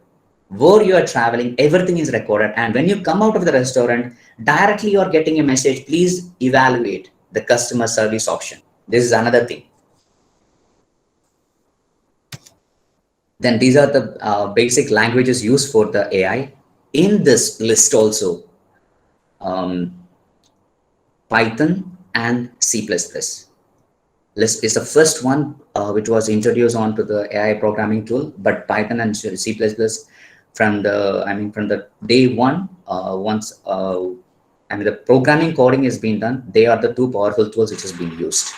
where you are traveling, everything is recorded. And when you come out of the restaurant, directly you are getting a message, please evaluate the customer service option. This is another thing. Then these are the basic languages used for the AI. In this list also, Python and C++. List is the first one which was introduced onto the AI programming tool, but Python and C++ from the day one, once the programming coding is being done, they are the two powerful tools which is being used.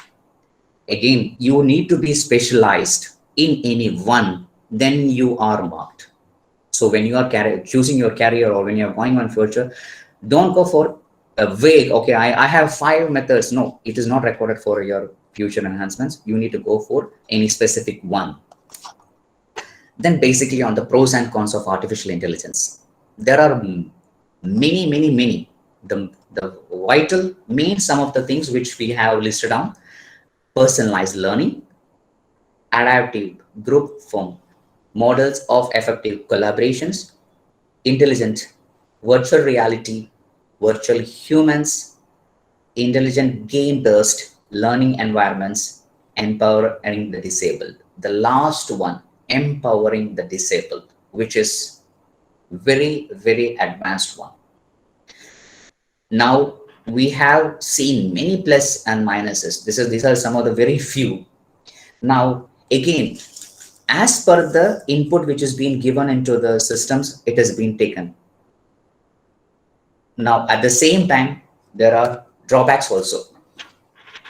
Again, you need to be specialized in any one, then you are marked. So when you are choosing your career or when you are going on future, don't go for a vague, okay, I have 5 methods. No, it is not recorded for your future enhancements. You need to go for any specific one. Then basically on the pros and cons of artificial intelligence, there are many. The vital means some of the things which we have listed down: personalized learning, adaptive group form, models of effective collaborations, intelligent virtual reality, virtual humans, intelligent game-based learning environments, empowering the disabled. The last one, empowering the disabled, which is very advanced one. Now we have seen many plus and minuses. These are some of the very few. Now again, as per the input which is being given into the systems, it has been taken. Now at the same time, there are drawbacks also.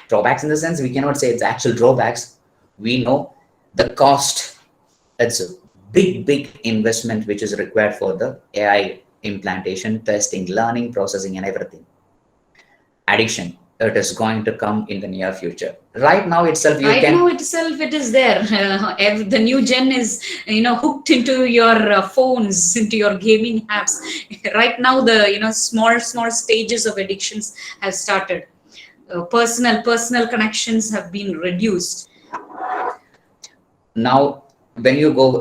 Drawbacks in the sense we cannot say it's actual drawbacks. We know the cost. It's a big investment which is required for the AI implantation, testing, learning, processing, and everything. Addiction, it is going to come in the near future. Right now itself, it is there. The new gen is, hooked into your phones, into your gaming apps. Right now, the small stages of addictions have started. Personal connections have been reduced. Now when you go,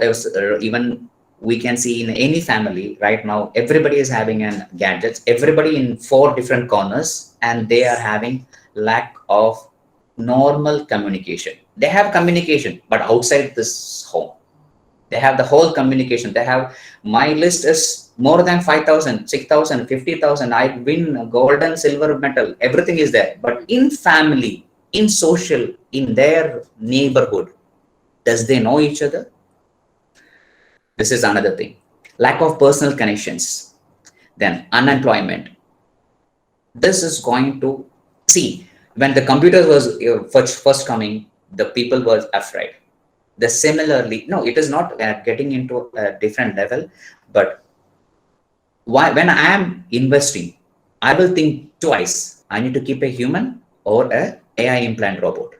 even we can see in any family right now, everybody is having an gadgets, everybody in 4 different corners, and they are having lack of normal communication. They have communication, but outside this home they have the whole communication. They have, my list is more than 5,000, 6,000, 50,000. I win golden, silver medal, everything is there. But in family, in social, in their neighborhood, Does they know each other? This is another thing. Lack of personal connections. Then unemployment. This is going to see, when the computers was first coming, the people were afraid. The similarly, no, it is not getting into a different level, but when I am investing, I will think twice. I need to keep a human or a AI implant robot.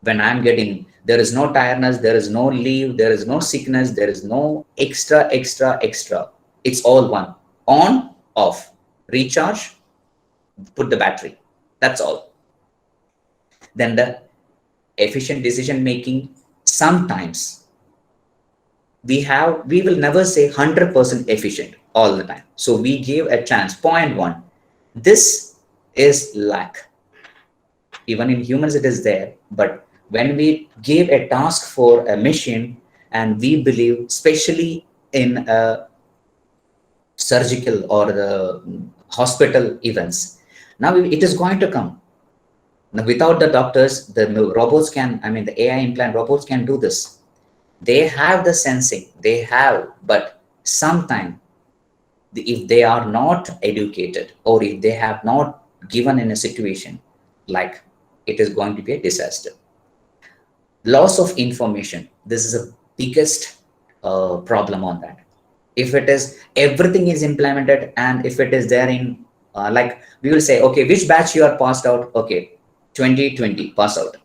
When I'm getting, there is no tiredness, there is no leave, there is no sickness, there is no extra. It's all one. On, off, recharge, put the battery. That's all. Then the efficient decision making. Sometimes we will never say 100% efficient all the time. So we give a chance, 0.1. This is lack. Even in humans it is there, but when we give a task for a machine, and we believe, especially in a surgical or the hospital events, now it is going to come. Now, without the doctors, the robots can, I mean, the AI implant robots can do this. They have the sensing, they have, but sometimes if they are not educated, or if they have not given in a situation, like, it is going to be a disaster. Loss of information. This is the biggest problem on that. If it is, everything is implemented, and if it is there in, like, we will say, okay, which batch you are passed out? Okay, 2020 pass out.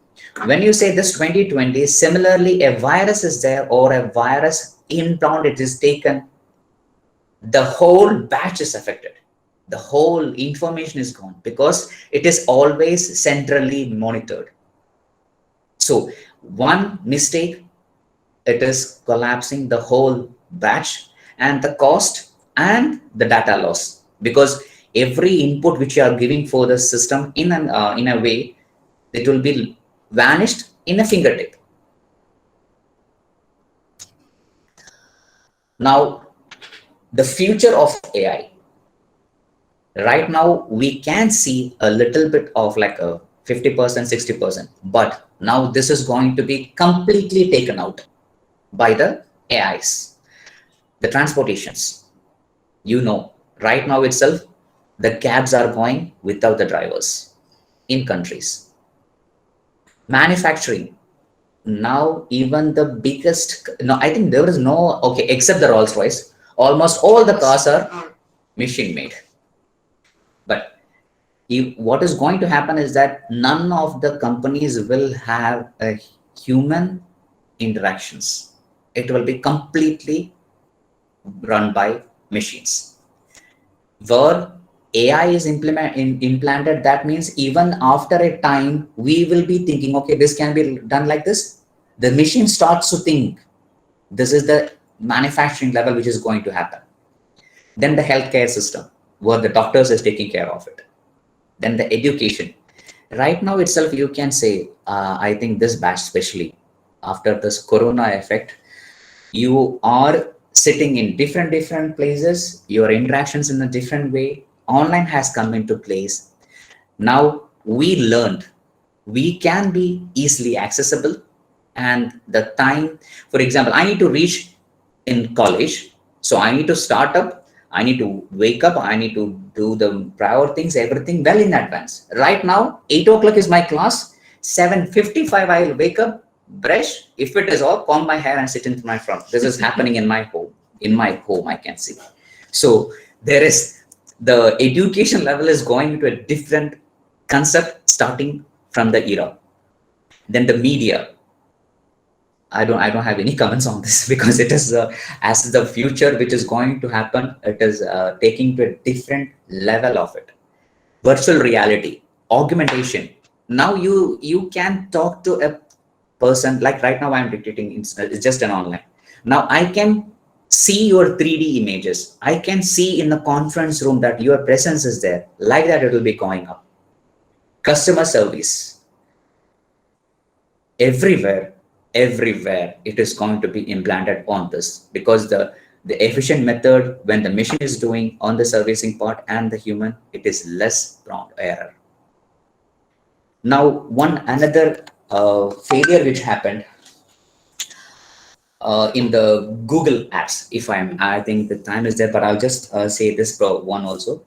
When you say this 2020, similarly a virus is there, or a virus implant it is taken, the whole batch is affected. The whole information is gone, because it is always centrally monitored. So one mistake, it is collapsing the whole batch, and the cost and the data loss, because every input which you are giving for the system in a way, it will be vanished in a fingertip. Now, the future of AI. Right now, we can see a little bit of like a 50%, 60%, but now this is going to be completely taken out by the AIs. The transportations, right now itself, the cabs are going without the drivers in countries. Manufacturing, now even the biggest, no, I think there is no, okay, except the Rolls Royce, almost all the cars are machine made. But what is going to happen is that none of the companies will have a human interactions. It will be completely run by machines. Where AI is implanted, that means even after a time, we will be thinking, okay, this can be done like this. The machine starts to think. This is the manufacturing level which is going to happen. Then the healthcare system, where the doctors is taking care of it. Then the education. Right now itself, you can say, I think this batch, especially after this corona effect, you are sitting in different places, your interactions in a different way. Online has come into place. Now we learned we can be easily accessible, and the time, for example, I need to reach in college, so I need to start up, I need to wake up, I need to do the prior things, everything well in advance. Right now, 8 o'clock is my class, 7:55 I will wake up, brush, if it is all, comb my hair and sit in my front. This is happening in my home. In my home, I can see. So there is, the education level is going into a different concept starting from the era. Then the media. I don't have any comments on this because it is as the future which is going to happen, it is taking to a different level of it. Virtual reality, augmentation. Now you can talk to a person, like right now I'm dictating, it's just an online. Now I can see your 3D images. I can see in the conference room that your presence is there. Like that, it will be going up. Customer service. Everywhere it is going to be implanted on this, because the efficient method, when the machine is doing on the servicing part and the human, it is less prone to error. Now, another failure which happened, in the Google apps. I think the time is there, but I'll just say this one also.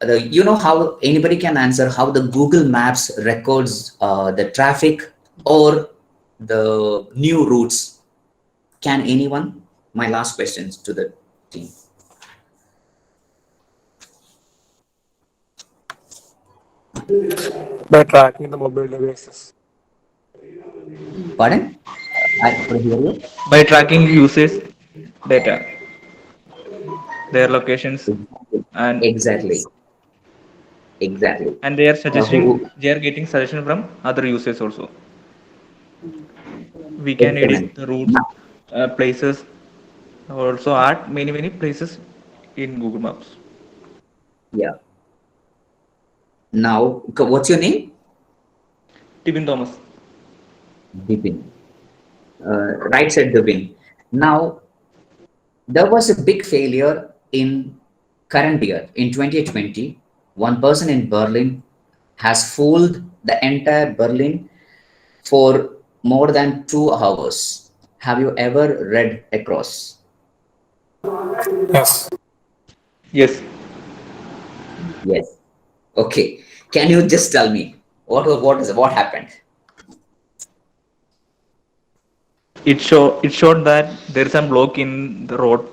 You know how anybody can answer how the Google Maps records the traffic or the new routes? Can anyone? My last questions to the team. By tracking the mobile devices. Pardon? I could hear you. By tracking users' data, their locations, Exactly. and Exactly. Exactly. they are suggesting, Who? they are getting suggestion from other users also. We can edit Excellent. the routes, Now, places, also add many places in Google Maps. yeah. Now, what's your name? Tibin Thomas. Bipin. Right said Bipin. Now, there was a big failure in current year in 2020. One person in Berlin has fooled the entire Berlin for more than 2 hours. Have you ever read across? Yes. Yes, Yes. Okay. Can you just tell me what happened? it showed that there is a block in the road,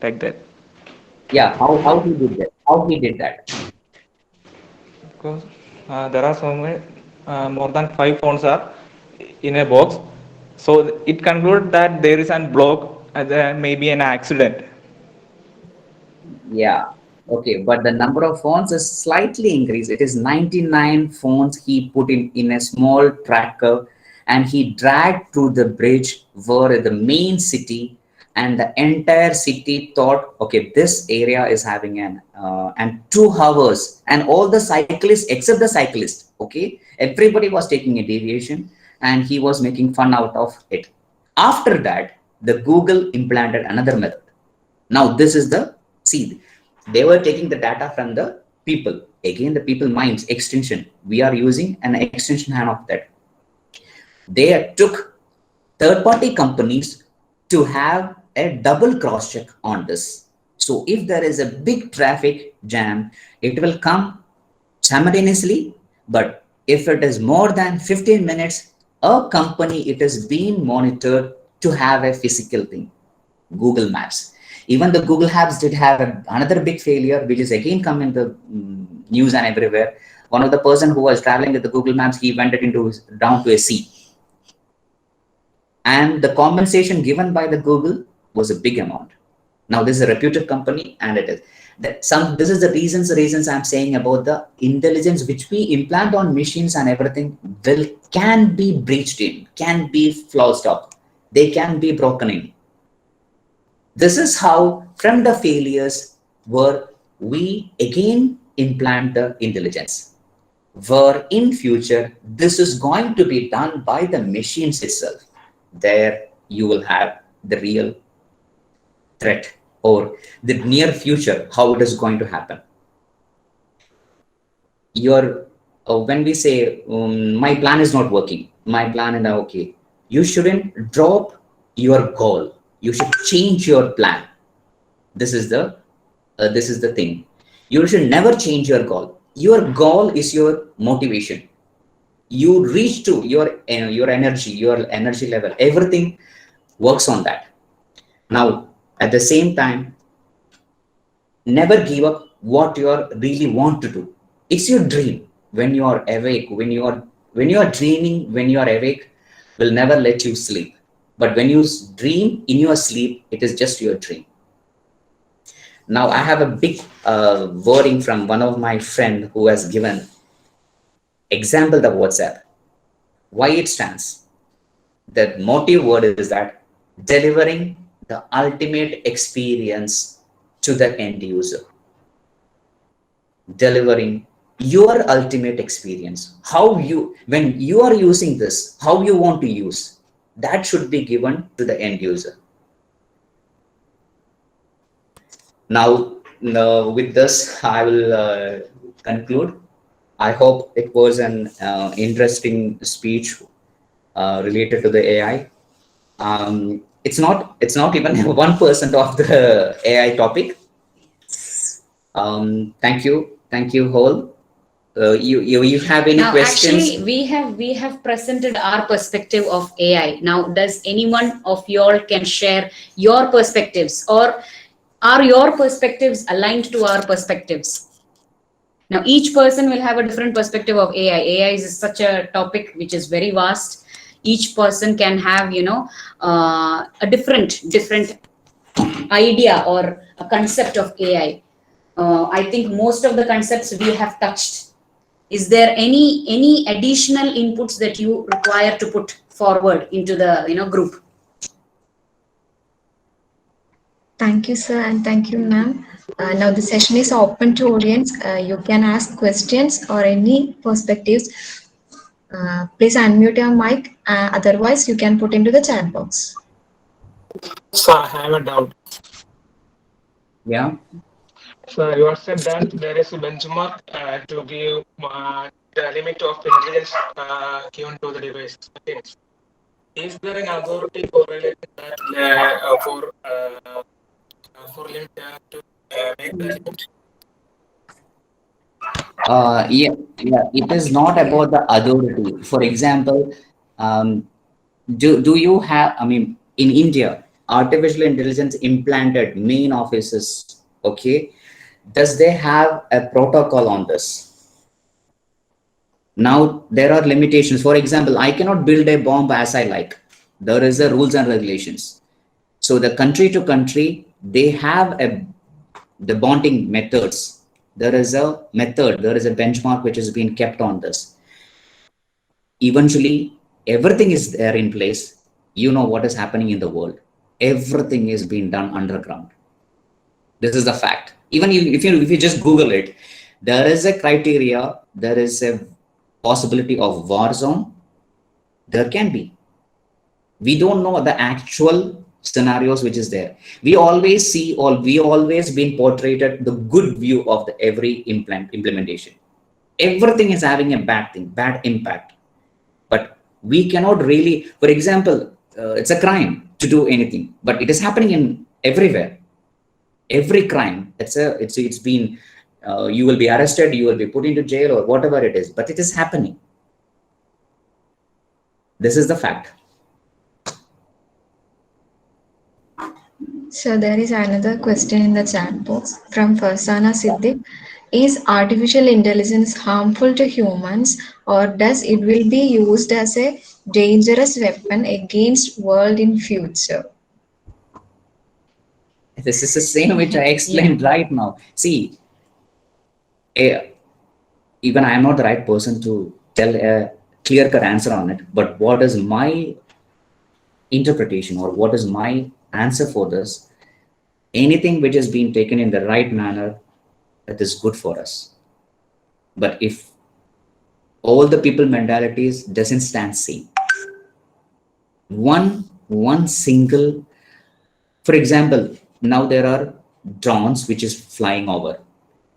like that. Yeah. How he did that? How he did that? Because there are somewhere more than 5 phones are in a box, so it concluded that there is a block, there may be an accident. Yeah. Okay, but the number of phones is slightly increased. It is 99 phones he put in a small tracker, and he dragged to the bridge where the main city, and the entire city thought, okay, this area is having and 2 hours, and all the cyclists except the cyclist, okay, everybody was taking a deviation, and he was making fun out of it. After that, the Google implanted another method. Now, this is the see, they were taking the data from the people. Again, the people minds extension. We are using an extension hand of that. They took third party companies to have a double cross check on this. So, if there is a big traffic jam, it will come simultaneously. But if it is more than 15 minutes, a company, it is being monitored to have a physical thing. Google Maps. Even the Google Maps did have another big failure, which is again come in the news and everywhere. One of the person who was traveling with the Google Maps, he went it into down to a sea, and the compensation given by the Google was a big amount. Now this is a reputed company, and it is that some. This is the reasons I'm saying about the intelligence which we implant on machines and everything will can be breached in, can be flaws up, they can be broken in. This is how, from the failures, where we again implant the intelligence. Where in future, this is going to be done by the machines itself. There you will have the real threat or the near future, how it is going to happen. Your When we say my plan is not working, my plan is not okay, you shouldn't drop your goal. You should change your plan. This is the thing. You should never change your goal. Your goal is your motivation. You reach to your energy level, everything works on that. Now, at the same time, never give up what you are really want to do. It's your dream. When you are awake, when you are dreaming, when you are awake, will never let you sleep. But when you dream in your sleep, it is just your dream. Now, I have a big wording from one of my friend who has given example the WhatsApp. Why it stands? The motive word is that delivering the ultimate experience to the end user. Delivering your ultimate experience. How you, when you are using this, how you want to use, that should be given to the end user. Now, with this, I will conclude. I hope it was an interesting speech related to the AI. It's not even 1% of the AI topic. Thank you, Hole. You have any Now, questions? actually, we have presented our perspective of AI. Now, does anyone of y'all can share your perspectives, or are your perspectives aligned to our perspectives? Now, each person will have a different perspective of AI. AI is such a topic which is very vast. Each person can have, a different idea or a concept of AI. I think most of the concepts we have touched. Is there any additional inputs that you require to put forward into the group? Thank you, sir, and thank you, ma'am. Now the session is open to audience. You can ask questions or any perspectives. Please unmute your mic. Otherwise, you can put into the chat box. So I have a doubt. Yeah. So you have said that there is a benchmark to give the limit of intelligence given to the device. Machines. Is there an authority for relating that for limit to make the limit? Yeah, it is not about the authority. For example, do you have, I mean, in India, artificial intelligence implanted main offices, okay? Does they have a protocol on this? Now, there are limitations. For example, I cannot build a bomb as I like. There is a rules and regulations. So the country to country, they have the bonding methods. There is a method, there is a benchmark which has been kept on this. Eventually, everything is there in place. You know what is happening in the world. Everything is being done underground. This is the fact. Even if you just Google it, there is a criteria, there is a possibility of war zone. There can be. We don't know the actual scenarios which is there. We always see, or we always been portrayed the good view of the every implementation. Everything is having a bad thing, bad impact. But we cannot really, for example, it's a crime to do anything, but it is happening in everywhere. Every crime, it's been, you will be arrested, you will be put into jail or whatever it is, but it is happening. This is the fact. So there is another question in the chat box from Farsana Siddiq. Is artificial intelligence harmful to humans, or does it will be used as a dangerous weapon against world in future? This is the same which I explained right now. See, even I am not the right person to tell a clear-cut answer on it, but what is my interpretation or what is my answer for this? Anything which is being taken in the right manner, that is good for us. But if all the people mentalities doesn't stand same, one single, for example, now there are drones which is flying over.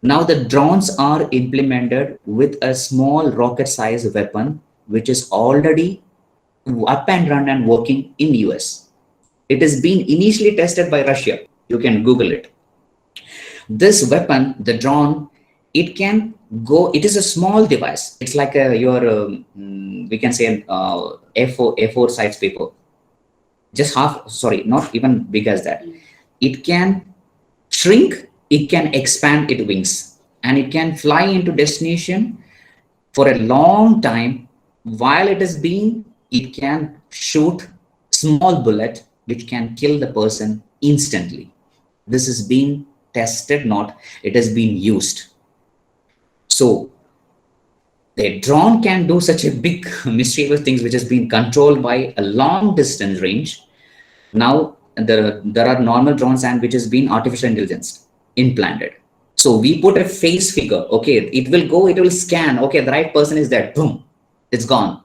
Now the drones are implemented with a small rocket size weapon which is already up and run and working in US. It is being initially tested by Russia. You can Google it. This weapon, the drone, it can go, it is a small device. It's like we can say an A4 size paper. Just half, sorry, not even big as that. It can shrink, it can expand its wings, and it can fly into destination for a long time. While it is being, it can shoot small bullet which can kill the person instantly. This is being tested, not it has been used. So the drone can do such a big mischievous things which has been controlled by a long distance range. Now there are normal drones and which has been artificial intelligence implanted. So we put a face figure. Okay, it will go, it will scan. Okay, the right person is there. Boom, it's gone.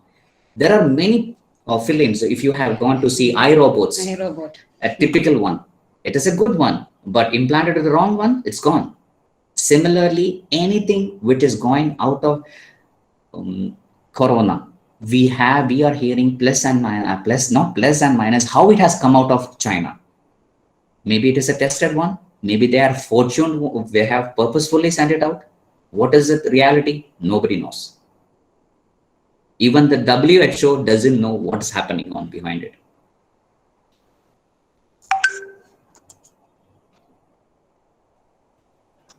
There are many films. If you have gone to see iRobots, a typical one, it is a good one, but implanted to the wrong one, it's gone. Similarly, anything which is going out of corona, we are hearing plus and minus, plus, not plus and minus, how it has come out of China. Maybe it is a tested one. Maybe they are fortunate, they have purposefully sent it out. What is it reality? Nobody knows. Even the WHO doesn't know what's happening on behind it.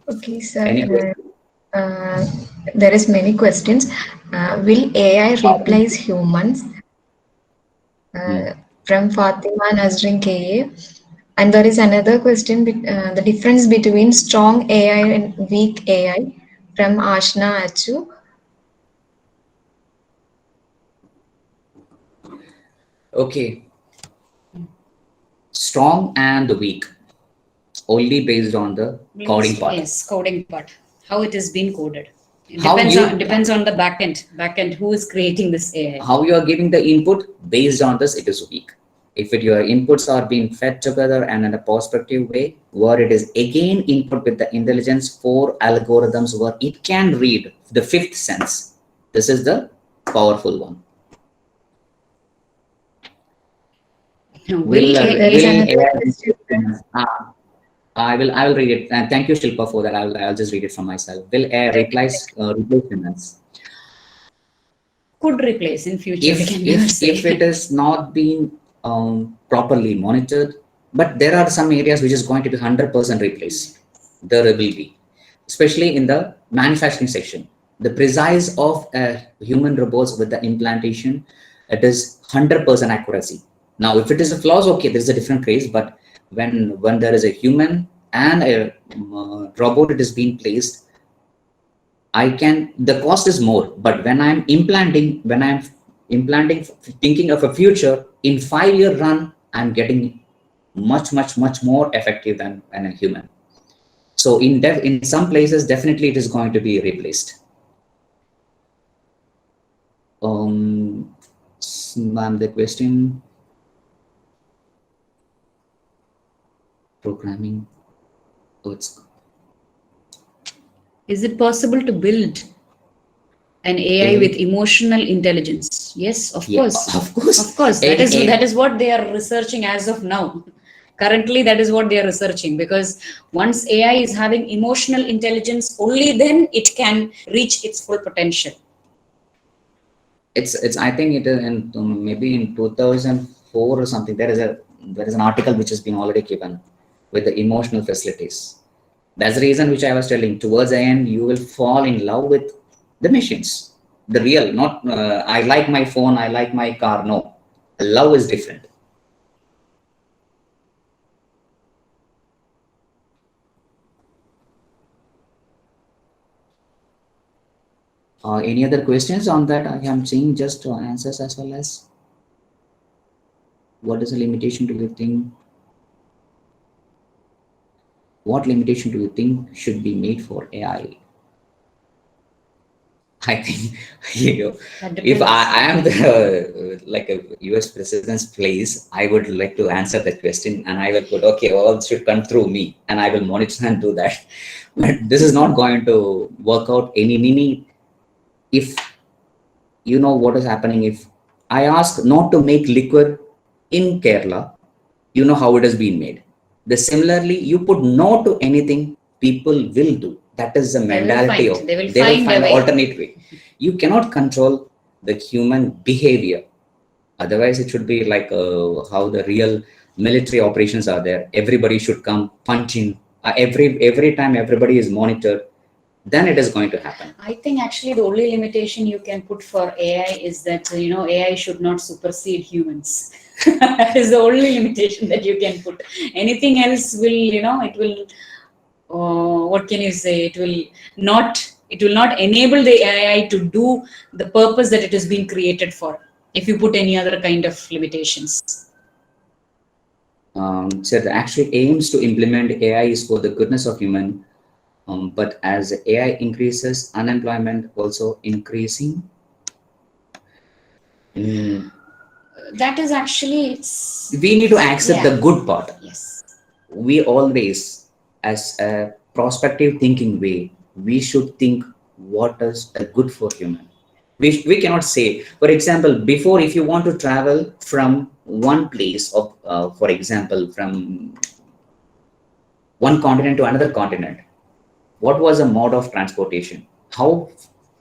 Okay, sir. Any questions? There is many questions. Will AI replace humans? From Fatima Nazrin KA. And there is another question, the difference between strong AI and weak AI from Ashna Achu. Okay. Strong and weak, only based on the coding part. Yes, coding part. How it is being coded. It How depends on the backend who is creating this AI. How you are giving the input based on this, it is weak. If your inputs are being fed together and in a perspective way, where it is again input with the intelligence for algorithms where it can read the fifth sense, this is the powerful one. I will read it. And thank you, Shilpa, for that. I'll just read it from myself. Will AI replace humans? Could replace in future. If it is not being properly monitored, but there are some areas which is going to be 100% replaced. There will be, especially in the manufacturing section, the precise of human robots with the implantation, it is 100% accuracy. Now, if it is a flaws, okay, there is a different case. But when there is a human and a robot, it is being placed, the cost is more, but when I'm implanting, thinking of a future, in 5-year run, I'm getting much more effective than a human. So in some places, definitely it is going to be replaced. Ma'am, the question, programming, is it possible to build an AI with emotional intelligence? Yes, of course. Of course. That is what they are researching as of now. Currently, that is what they are researching, because once AI is having emotional intelligence, only then it can reach its full potential. It's I think it is maybe in 2004 or something. There is an article which has been already given with the emotional facilities. That's the reason which I was telling. Towards the end, you will fall in love with the machines, the real, not I like my phone, I like my car. No, love is different. Any other questions on that? I am seeing just answers as well as what is the limitation do you think? What limitation do you think should be made for AI? I think if I am the like a US president's place, I would like to answer that question, and I will put, okay, all should come through me, and I will monitor and do that. But this is not going to work out any. If you know what is happening, if I ask not to make liquor in Kerala, you know how it has been made. Similarly, you put no to anything, people will do. That is the mentality of they will find an alternate way. You cannot control the human behavior. Otherwise, it should be like how the real military operations are there. Everybody should come punching. Every time everybody is monitored, then it is going to happen. I think actually the only limitation you can put for AI is that AI should not supersede humans. That is the only limitation that you can put. Anything else will, it will. What can you say? It will not enable the AI to do the purpose that it is being created for. If you put any other kind of limitations. So the actual aims to implement AI is for the goodness of human. But as AI increases, unemployment also increasing. That is actually, we need to accept the good part. Yes. We always, as a prospective thinking way, we should think what is good for human. We cannot say. For example, before, if you want to travel from one place of, for example, from one continent to another continent, what was the mode of transportation? How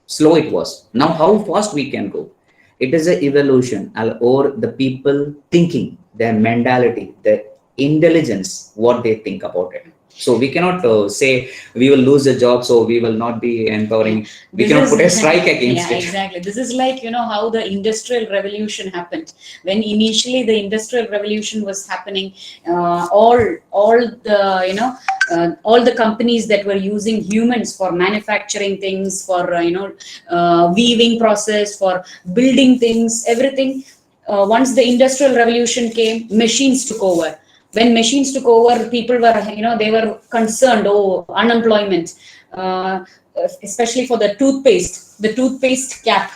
slow it was. Now, how fast we can go? It is an evolution, or the people thinking, their mentality, their intelligence, what they think about it. So we cannot say we will lose the job, so we will not be empowering. We This cannot is put a strike against yeah, it. exactly. This is like, how the industrial revolution happened. When initially the industrial revolution was happening, all the all the companies that were using humans for manufacturing things, for weaving process, for building things, everything. Once the industrial revolution came, machines took over. When machines took over, people were, they were concerned. Oh, unemployment. Especially for the toothpaste cap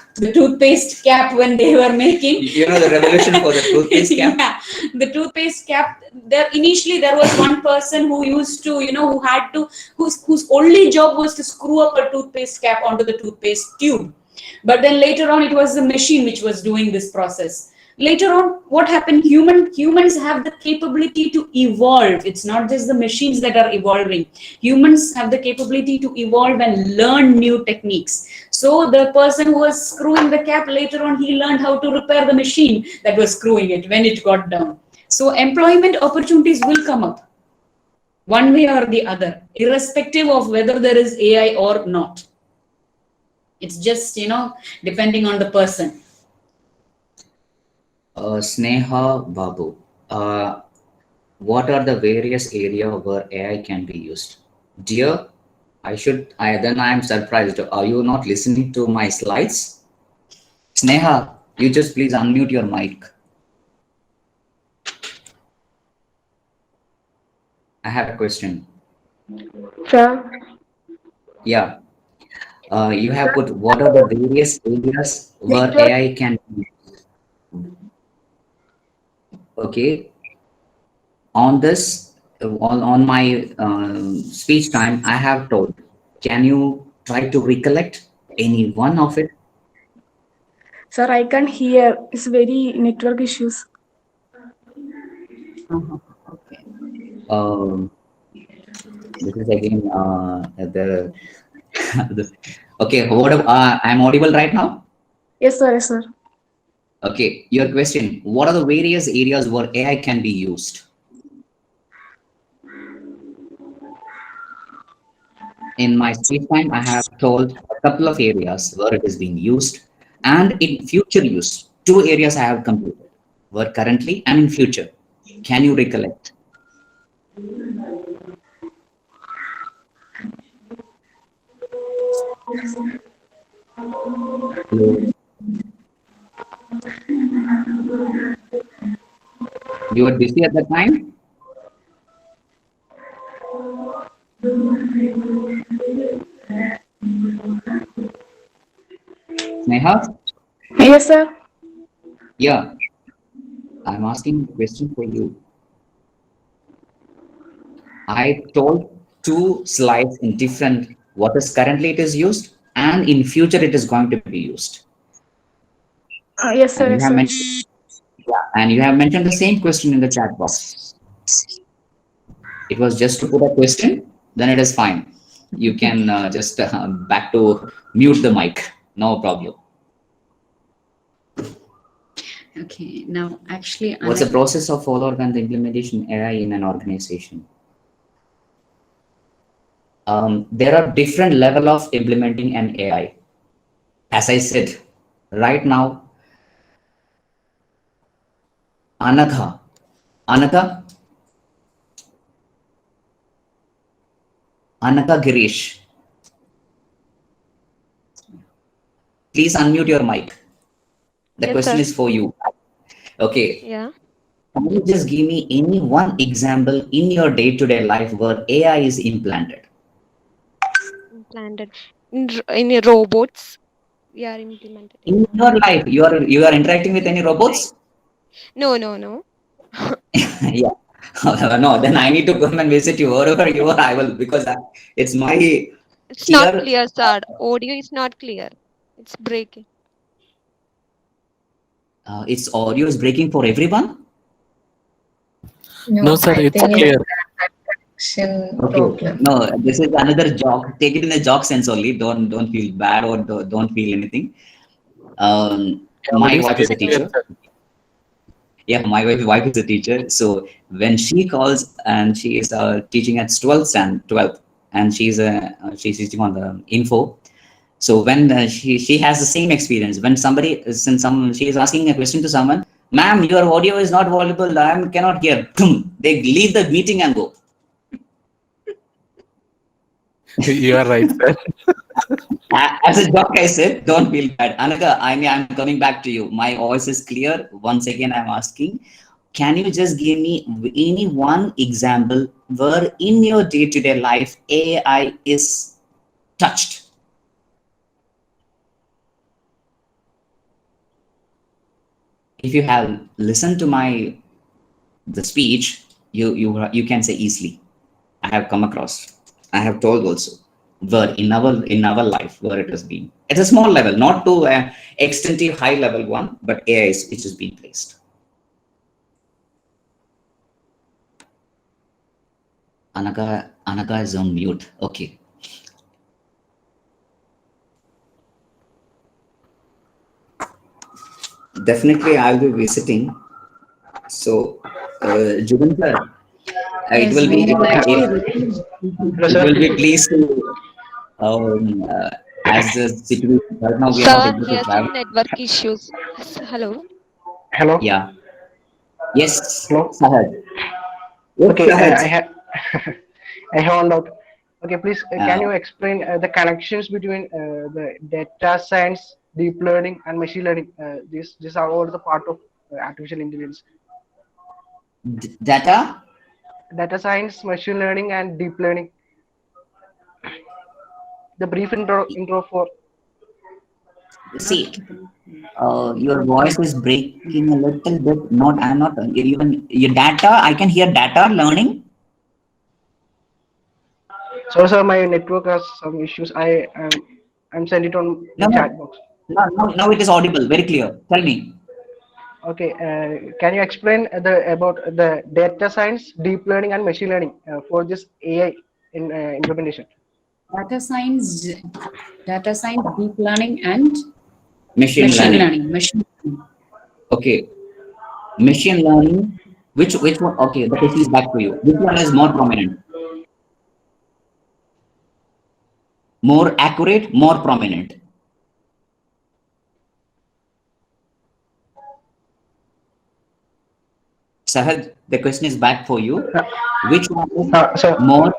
when they were making. You know the revolution for the toothpaste cap. Yeah, the toothpaste cap. There initially there was one person who used to, who had to, whose only job was to screw up a toothpaste cap onto the toothpaste tube. But then later on, it was the machine which was doing this process. Later on, what happened? Humans have the capability to evolve. It's not just the machines that are evolving. Humans have the capability to evolve and learn new techniques. So the person who was screwing the cap, later on he learned how to repair the machine that was screwing it when it got down. So employment opportunities will come up one way or the other, irrespective of whether there is AI or not. It's just, depending on the person. Sneha Babu, what are the various areas where AI can be used? Dear, I am surprised. Are you not listening to my slides? Sneha, you just please unmute your mic. I have a question. Sir, Yeah. You have put what are the various areas where network. AI can be used? Okay. On this, on my speech time, I have told. Can you try to recollect any one of it? Sir, I can't hear. It's very network issues. Okay. Um, this is again the okay. I'm audible right now. Yes, sir. Yes, sir. Okay, your question. What are the various areas where AI can be used? In my speech time, I have told a couple of areas where it is being used, and in future use, two areas I have completed, where currently and in future. Can you recollect? Hello. You were busy at that time, Sneha? Yes, sir. Yeah, I'm asking a question for you. I told two slides in different what is currently it is used and in future it is going to be used. Yes, sir. And you Yes, have sir. mentioned, yeah, and you have mentioned the same question in the chat box. It was just to put a question, then it is fine. You can just back to mute the mic. No problem. Okay, now actually, What's the process of follower and the implementation AI in an organization? There are different level of implementing an AI. As I said, right now, Anagha, Anagha, Anagha Girish, please unmute your mic. The Yes, question sir. is for you. Okay. Yeah. Can you just give me any one example in your day-to-day life where AI is implanted? Implanted in robots. We are implemented in In your life, you are interacting with any life. robots? No, no, no. Yeah. No, then I need to come and visit you wherever you are. I will because it's my It's not ear. clear, sir. Audio is not clear. It's breaking. Its audio is breaking for everyone. No, sir, I it's think clear. it's a connection Okay. problem. No, this is another joke. Take it in a joke sense only. Don't feel bad or don't feel anything. Yeah, My audio is wife is a clear, teacher. sir. Yeah, my wife is a teacher. So when she calls and she is teaching at 12th, and she's teaching on the info. So when she has the same experience when she is asking a question to someone, ma'am, your audio is not audible. I cannot hear. They leave the meeting and go. You are right, sir. As a joke, I said, don't feel bad. Anaga, I'm coming back to you. My voice is clear. Once again, I'm asking, can you just give me any one example where in your day-to-day life AI is touched? If you have listened to the speech, you can say easily. I have come across. I have told also where in our life where it has been. It's a small level, not to extensive high level one, but AI is which is being placed. Anaga is on mute. Okay. Definitely, I'll be visiting. So, Jugan sir, it Yes, will we be will actually Hello, it sir. will be pleased to as the situation right now we are not Sir, able he to has travel. some network issues. Hello. Hello. Yeah. Yes, Hello. Sahaj. Yes, Okay, I Sahaj. have I have one doubt. Okay, please, can Uh, you explain the connections between the data science, deep learning, and machine learning? These are all the part of artificial intelligence. Data. Data science, machine learning, and deep learning. The brief intro for See, your voice is breaking a little bit. Not, I'm not even your data. I can hear data learning. so sir, my network has some issues. I'm send it on No, the no, chat box. no, no. Now it is audible. Very clear. Tell me. Okay, can you explain the about the data science, deep learning, and machine learning for this AI in implementation? data science, data science, deep learning, and Machine machine learning. learning. Machine learning. Okay. Machine learning. Which one? Okay. The question is back to you. Which one is more prominent? More accurate? More prominent? Sahaj, the question is back for you. Which one is So more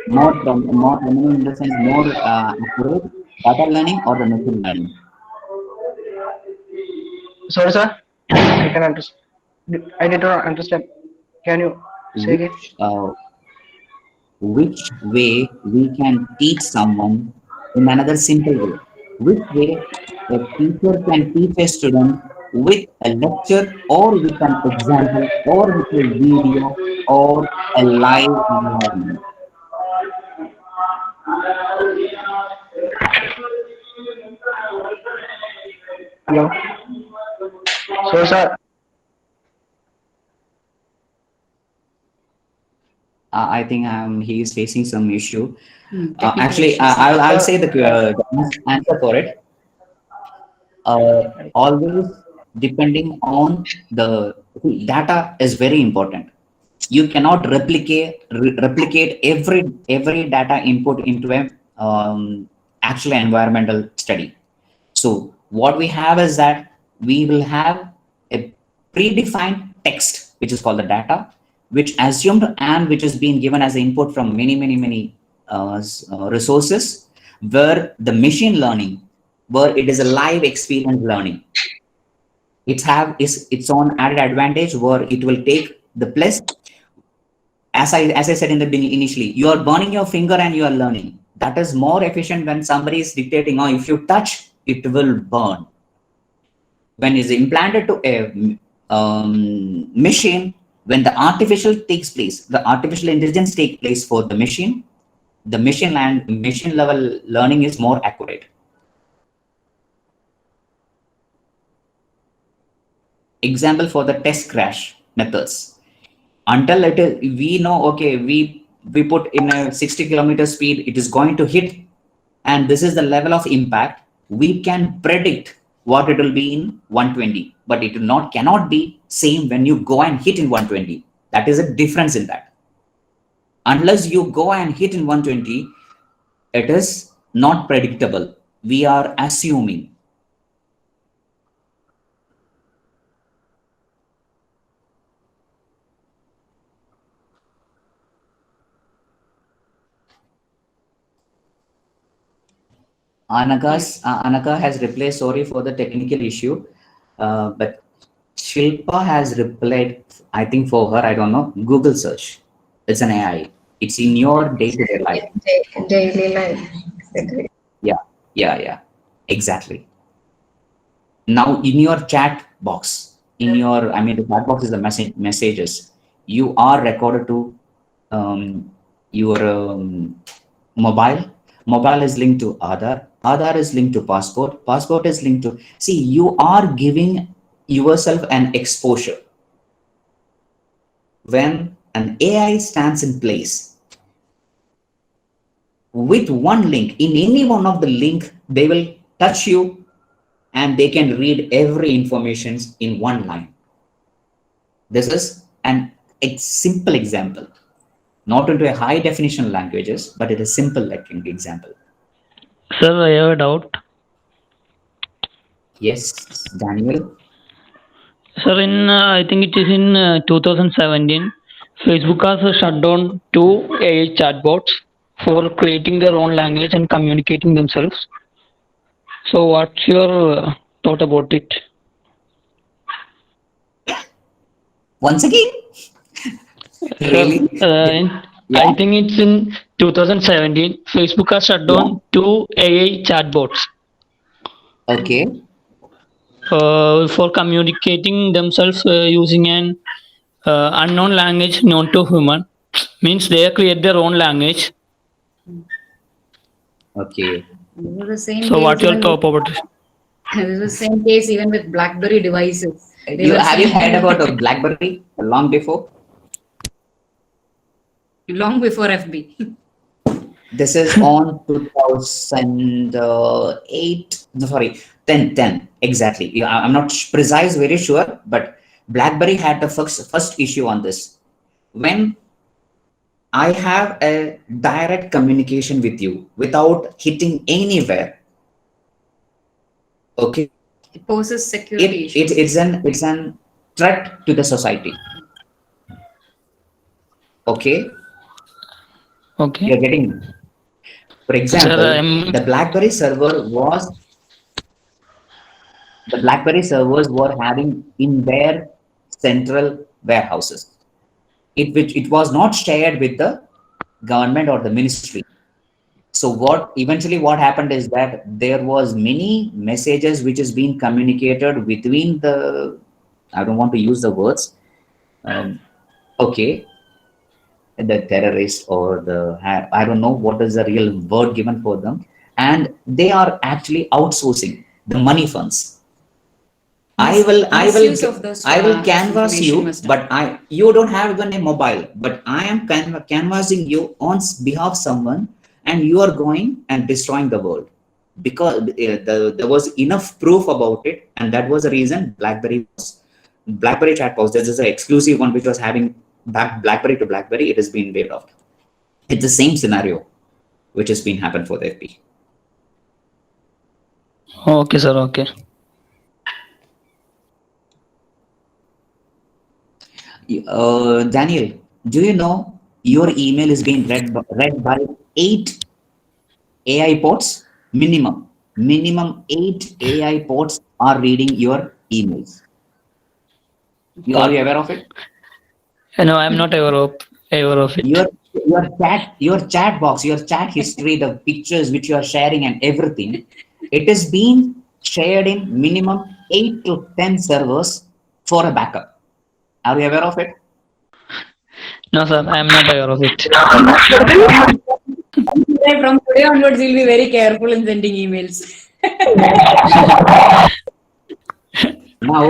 more prominent in the sense more accurate? Data learning or the machine learning? sorry, sir, I can understand. I did not understand. Can you say again? Which way we can teach someone in another simple way? Which way a teacher can teach a student with a lecture or with an example or with a video or a live environment? Hello. So, sir, I think he is facing some issue. Technical Actually, issues. I'll sir, say the answer for it. Always depending on the data is very important. You cannot replicate every data input into a actual environmental study. So what we have is that we will have a predefined text, which is called the data, which assumed and which is being given as input from many resources, where the machine learning, where it is a live experience learning, it have is its own added advantage where it will take the place. As I said in the beginning, initially, you are burning your finger and you are learning. That is more efficient when somebody is dictating, oh, if you touch, it will burn. When it's implanted to a machine, when the artificial takes place, the artificial intelligence takes place for the machine level learning is more accurate. example for the test crash methods. Until we know, okay, we put in a 60-kilometer speed, it is going to hit, and this is the level of impact. We can predict what it will be in 120, but it will not cannot be same when you go and hit in 120. That is a difference in that. Unless you go and hit in 120, it is not predictable. We are assuming. Anaka has replied, sorry for the technical issue, but Shilpa has replied, I think for her, I don't know, Google search. It's an AI. It's in your day-to-day life. Daily life. Agree. Yeah, exactly. Now in your chat box, the chat box is the messages. You are recorded to your mobile. Mobile is linked to Aadhaar. Aadhaar is linked to passport. Passport is linked to. See, you are giving yourself an exposure. When an AI stands in place, with one link, in any one of the link, they will touch you and they can read every information in one line. This is a simple example, not into a high definition languages, but it is simple like an example. Sir, I have a doubt. Yes, Daniel. Sir, I think it is in 2017, Facebook has shut down 2 AI chatbots for creating their own language and communicating themselves. So, what's your thought about it? Once again? Really? I think it's in 2017, Facebook has shut down 2 AI chatbots. Okay. For communicating themselves using an unknown language known to human. Means they create their own language. Okay. The same so what your thought about it? This is the same case even with BlackBerry devices. Have you heard about a BlackBerry long before? Long before FB. This is on 2008, sorry, 10, exactly. I'm not precise, very sure, but BlackBerry had the first issue on this. When I have a direct communication with you without hitting anywhere, okay, it poses security issues. It's an threat to the society. Okay. You're getting me. For example, the BlackBerry servers were having in their central warehouses. It was not shared with the government or the ministry. So what happened is that there was many messages which is being communicated between the, I don't want to use the words, okay, the terrorist or the, I don't know what is the real word given for them, and they are actually outsourcing the money funds. I will canvas you, but you don't have even a mobile, but I am canvassing you on behalf of someone, and you are going and destroying the world, because there was enough proof about it, and that was the reason BlackBerry chatbots. This is an exclusive one which was having BlackBerry to BlackBerry. It has been waived off. It's the same scenario which has been happened for the FB. Okay, sir. Okay. Daniel, do you know your email is being read by 8 AI bots? Minimum 8 AI bots are reading your emails. Are you aware of it? No, I'm not aware of it. Your chat box, your chat history, the pictures which you are sharing and everything, it is being shared in minimum 8 to 10 servers for a backup. Are you aware of it? No, sir, I am not aware of it. From today onwards, we'll be very careful in sending emails. Now,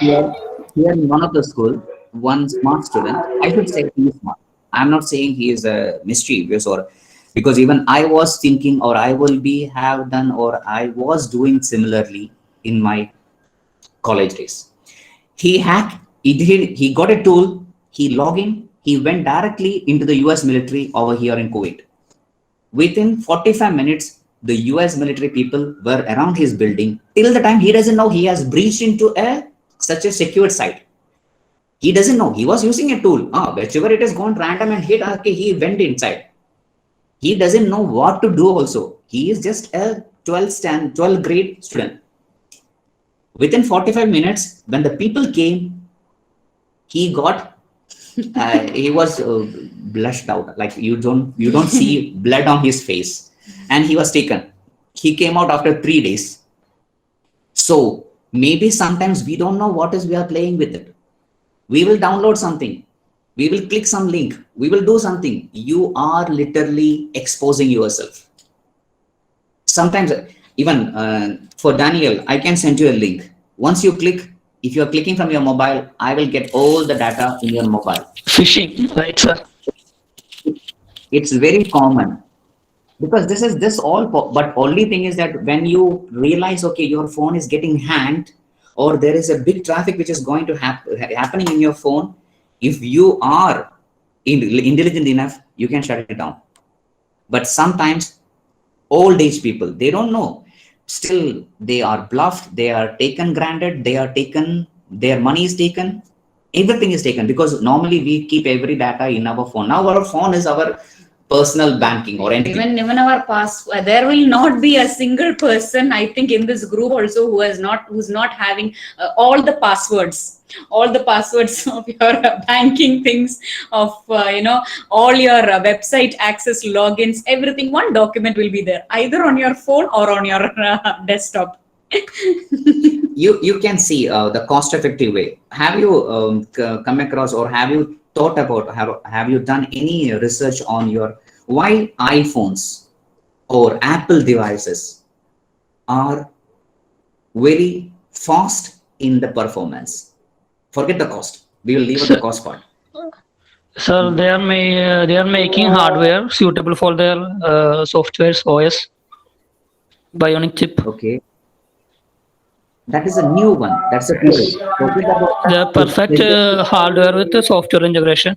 Here in one of the school, one smart student, I should say he is smart. I'm not saying he is mischievous, or because even I was thinking, or I will be have done, or I was doing similarly in my college days. He hacked, he got a tool, he logged in, he went directly into the US military over here in Kuwait. Within 45 minutes, the US military people were around his building. Till the time he doesn't know he has breached into such a secure site. He doesn't know. He was using a tool. Whichever it has gone random and hit, okay, he went inside. He doesn't know what to do also. He is just a 12th grade student. Within 45 minutes, when the people came, he got, he was blushed out. Like you don't see blood on his face. And he was taken. He came out after 3 days. So maybe sometimes we don't know what is we are playing with it. We will download something. We will click some link. We will do something. You are literally exposing yourself. Sometimes even for Daniel, I can send you a link. Once you click, if you are clicking from your mobile, I will get all the data in your mobile. Phishing, right, sir? It's very common. Because this all, but only thing is that when you realize, okay, your phone is getting hacked, or there is a big traffic which is going to happening in your phone, if you are intelligent enough, you can shut it down. But sometimes old age people, they don't know. Still, they are bluffed, they are taken granted, they are taken, their money is taken, everything is taken, because normally we keep every data in our phone. Now our phone is our personal banking or anything. Even our password, there will not be a single person, I think, in this group also who's not having all the passwords of your banking things, of all your website access logins, everything. One document will be there either on your phone or on your desktop. You can see the cost effective way. Have you come across, or have you thought about, have you done any research on why iPhones or Apple devices are very fast in the performance? Forget the cost. We will leave at the cost part. Sir, they are making hardware suitable for their software's OS. Bionic chip. Okay. That is a new one. That's a theory. They are perfect hardware with the software integration.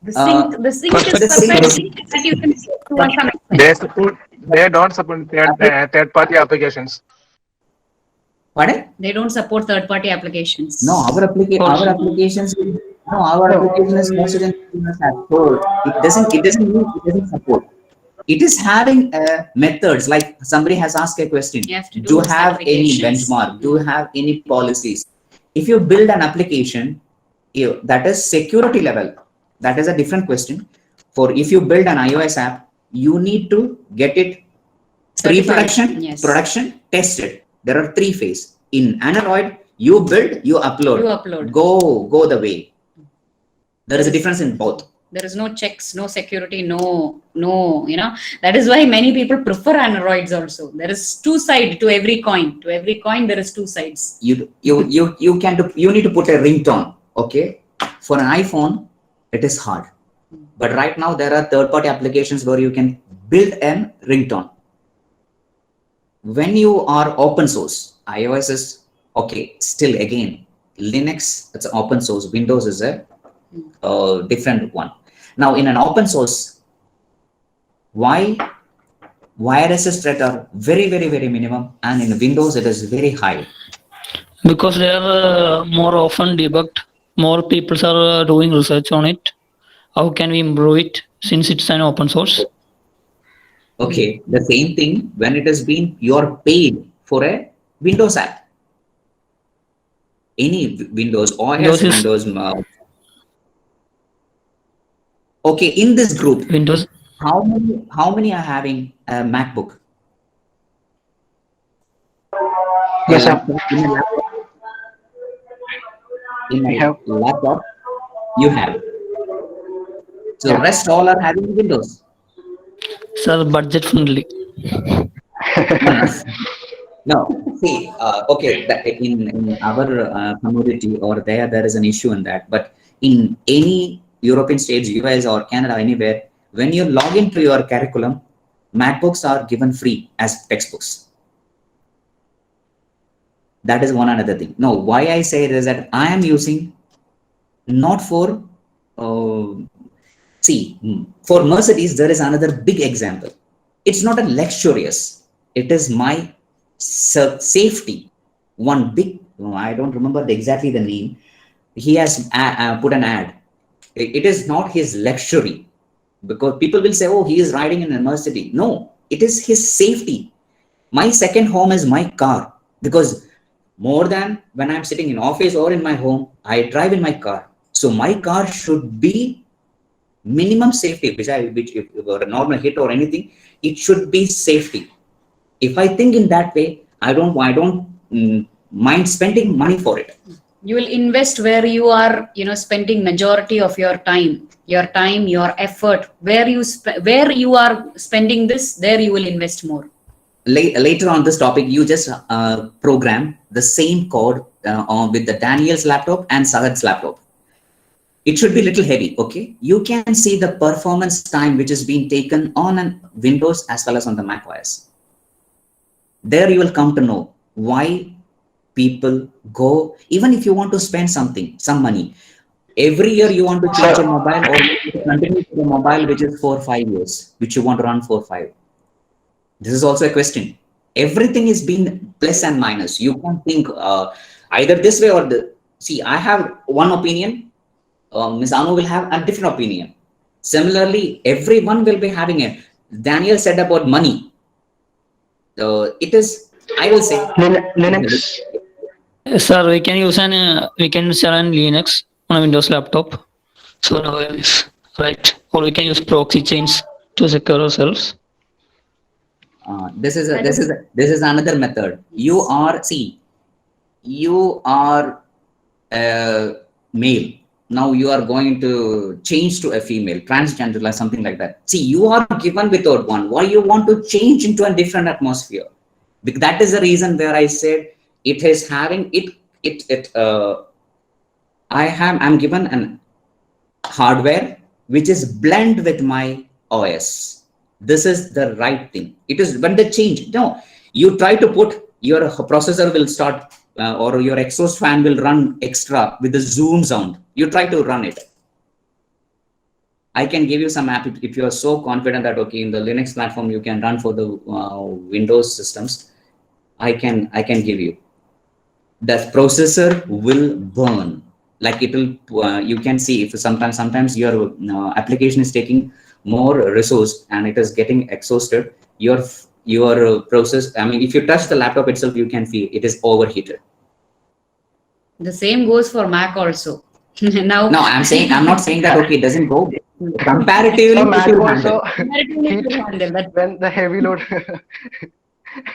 The sync is perfect that you can see to some extent. They don't support third-party applications. Pardon? They don't support third-party applications. No, our applications. No, our application is hosted in so it doesn't mean it doesn't support. It is having methods, like somebody has asked a question. Do you have any benchmark? Do you have any policies? If you build an application, that is security level. That is a different question. For if you build an iOS app, you need to get it pre-production, production, tested. There are 3 phases. In Android, you build, you upload. Go the way. There is a difference in both. There is no checks, no security, no, that is why many people prefer Androids also. There is 2 sides to every coin. To every coin, there is 2 sides. You need to put a ringtone. Okay. For an iPhone, it is hard. But right now there are third-party applications where you can build a ringtone. When you are open source, iOS is okay. Still again, Linux, it's open source. Windows is a different one. Now in an open source, why viruses threat are very, very, very minimum, and in Windows it is very high? Because they are more often debugged. More people are doing research on it. How can we improve it since it's an open source? Okay, the same thing when it has been you're paid for a Windows app. Any Windows OS, Windows. Okay, in this group, Windows. How many are having a MacBook? Yes, sir. In a laptop, you have. So rest all are having Windows. Sir, budget friendly. No, see, okay, that in our community or there is an issue in that. But in any European states, US or Canada, anywhere, when you log into your curriculum, MacBooks are given free as textbooks. That is one another thing. No, why I say it is that I am using not for uh, see, for Mercedes, there is another big example. It's not a luxurious. It is my safety. One big, I don't remember exactly the name. He has put an ad. It is not his luxury, because people will say, oh, he is riding in a Mercedes. No, it is his safety. My second home is my car, because more than when I'm sitting in office or in my home, I drive in my car. So my car should be minimum safety, which if a normal hit or anything, it should be safety. If I think in that way, I don't mind spending money for it. You will invest where you are, spending majority of your time, your effort. Where you are spending this, there you will invest more. Later on this topic, you just program the same code with the Daniel's laptop and Sahad's laptop. It should be a little heavy, okay? You can see the performance time which is being taken on an Windows as well as on the Mac OS. There you will come to know why people go, even if you want to spend some money. Every year you want to change a mobile, or continue with a mobile which is 4 or 5 years, which you want to run 4 or 5. This is also a question. Everything is being plus and minus. You can't think either this way or the. See, I have one opinion. Ms.Anu will have a different opinion. Similarly, everyone will be having it. Daniel said about money. It is, I will say, Linux. Sir, we can use we can install an Linux on a Windows laptop. So no worries, right? Or we can use proxy chains to secure ourselves. This is another method. You are male. Now you are going to change to a female, transgender or something like that. See, you are given without one. Why you want to change into a different atmosphere? Because that is the reason where I said it is having I'm given an hardware which is blend with my OS. This is the right thing. It is when they change. No, you try to put your processor will start or your exhaust fan will run extra with the zoom sound. You try to run it. I can give you some app if you are so confident that okay, in the Linux platform you can run for the Windows systems. I can give you. The processor will burn, like it will. You can see if sometimes your application is taking more resource and it is getting exhausted. Your process. I mean, if you touch the laptop itself, you can feel it is overheated. The same goes for Mac also. Now, no, I'm not saying that okay, it doesn't go. Comparatively, so Mac also when the heavy load.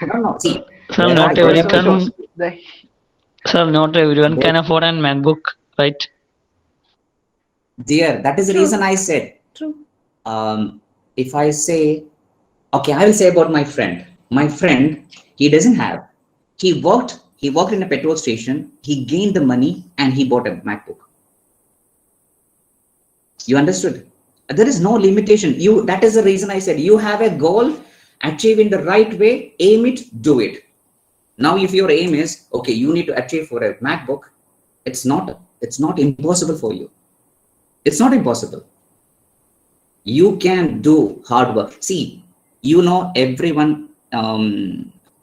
No, see, Sir, not everyone can afford a MacBook, right? Dear, that is the reason I said. True. If I say, okay, I will say about my friend. My friend, he doesn't have. He worked in a petrol station. He gained the money and he bought a MacBook. You understood? There is no limitation. That is the reason I said you have a goal, achieve in the right way, aim it, do it. Now, if your aim is okay, you need to achieve for a MacBook, it's not impossible for you. It's not impossible. You can do hard work. See, everyone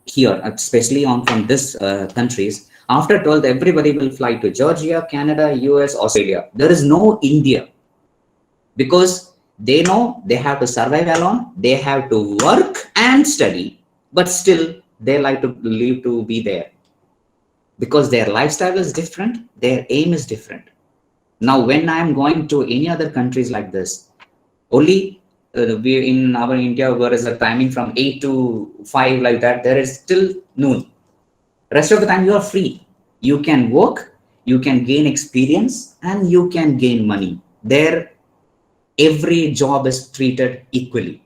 here, especially from this countries, after 12th, everybody will fly to Georgia, Canada, US, Australia. There is no India, because they know they have to survive alone. They have to work and study, but still they like to live to be there, because their lifestyle is different. Their aim is different. Now, when I'm going to any other countries like this, only we in our India, where is the timing from 8 to 5 like that, there is still noon. Rest of the time you are free. You can work, you can gain experience, and you can gain money. There, every job is treated equally.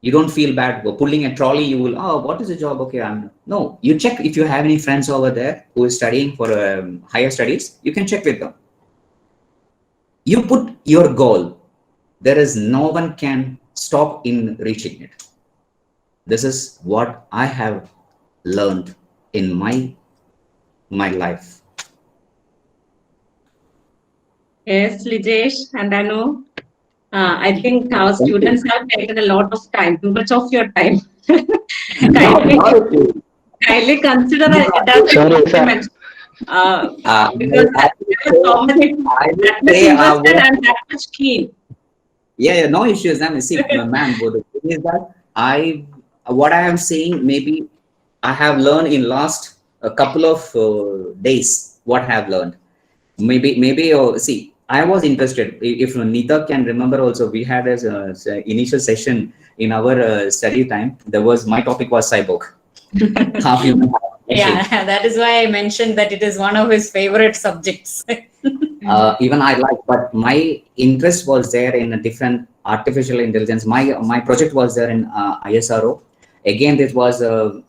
You don't feel bad pulling a trolley. You will, oh, what is the job? Okay, no. You check if you have any friends over there who is studying for higher studies. You can check with them. You put your goal. There is no one can stop in reaching it. This is what I have learned in my life. Yes, Lijesh and Anu. I think our students have taken a lot of time, too much of your time. kindly consider it as a compliment. Because there was so many, that much interested and that much keen. Yeah, no issues. I mean, see, ma'am, the thing is that what I am saying, maybe I have learned in last a couple of days. What I have learned, maybe. See, I was interested. If Neeta can remember, also we had as an initial session in our study time. There was my topic was cyborg. Half human, half machine. Yeah, that is why I mentioned that it is one of his favorite subjects. Even I like, but my interest was there in a different artificial intelligence. My project was there in ISRO. Again, this was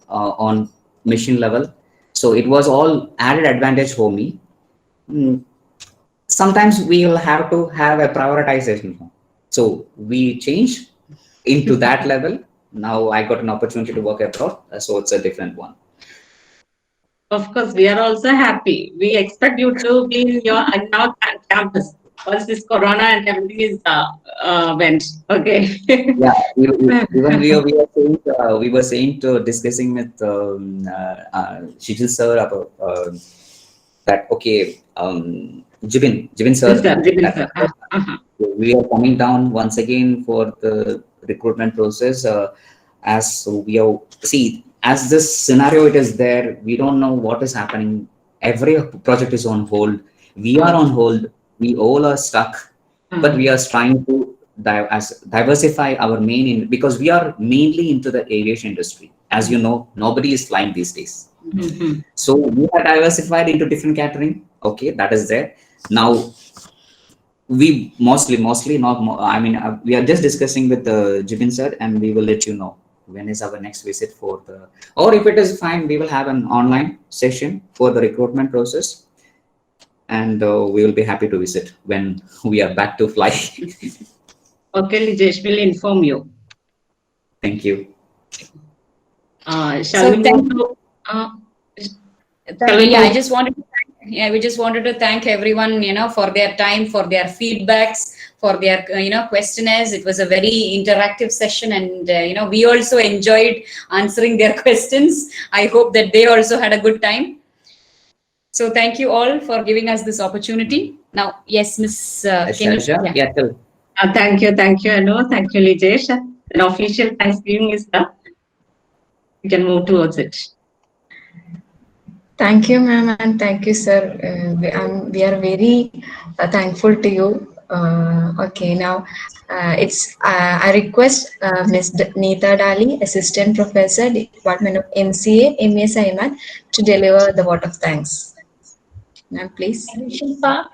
on machine level, so it was all added advantage for me. Sometimes we will have to have a prioritization, so we change into that level. Now I got an opportunity to work abroad, so it's a different one. Of course, we are also happy. We expect you to be in your now campus once this corona and everything is went. Okay. Yeah, even we were saying to discussing with Shijil sir about that. Okay, Jibin sir. Jibin sir. We are coming down once again for the recruitment process. As we are as this scenario it is there, we don't know what is happening. Every project is on hold. We are on hold. We all are stuck, but we are trying to diversify our because we are mainly into the aviation industry. As you know, nobody is flying these days. So we are diversified into different catering. Okay, that is there. Now we mostly not. I mean, we are just discussing with Jibin sir, and we will let you know when is our next visit for the. Or if it is fine, we will have an online session for the recruitment process, and we will be happy to visit when we are back to fly. Okay, Lijesh will inform you. Thank you. Shall we move to? I just wanted to we just wanted to thank everyone, for their time, for their feedbacks, for their, questionnaires. It was a very interactive session, and, we also enjoyed answering their questions. I hope that they also had a good time. So thank you all for giving us this opportunity. Now, yes, Ms. Thank you, Anu. Thank you, Lijesh. An official Thanksgiving is done. We can move towards it. Thank you, ma'am, and thank you, sir. We are very thankful to you. Okay, now I request Ms. Neeta Dali, Assistant Professor, Department of MCA, MES AIMAT, to deliver the vote of thanks. Ma'am, please. Shilpa,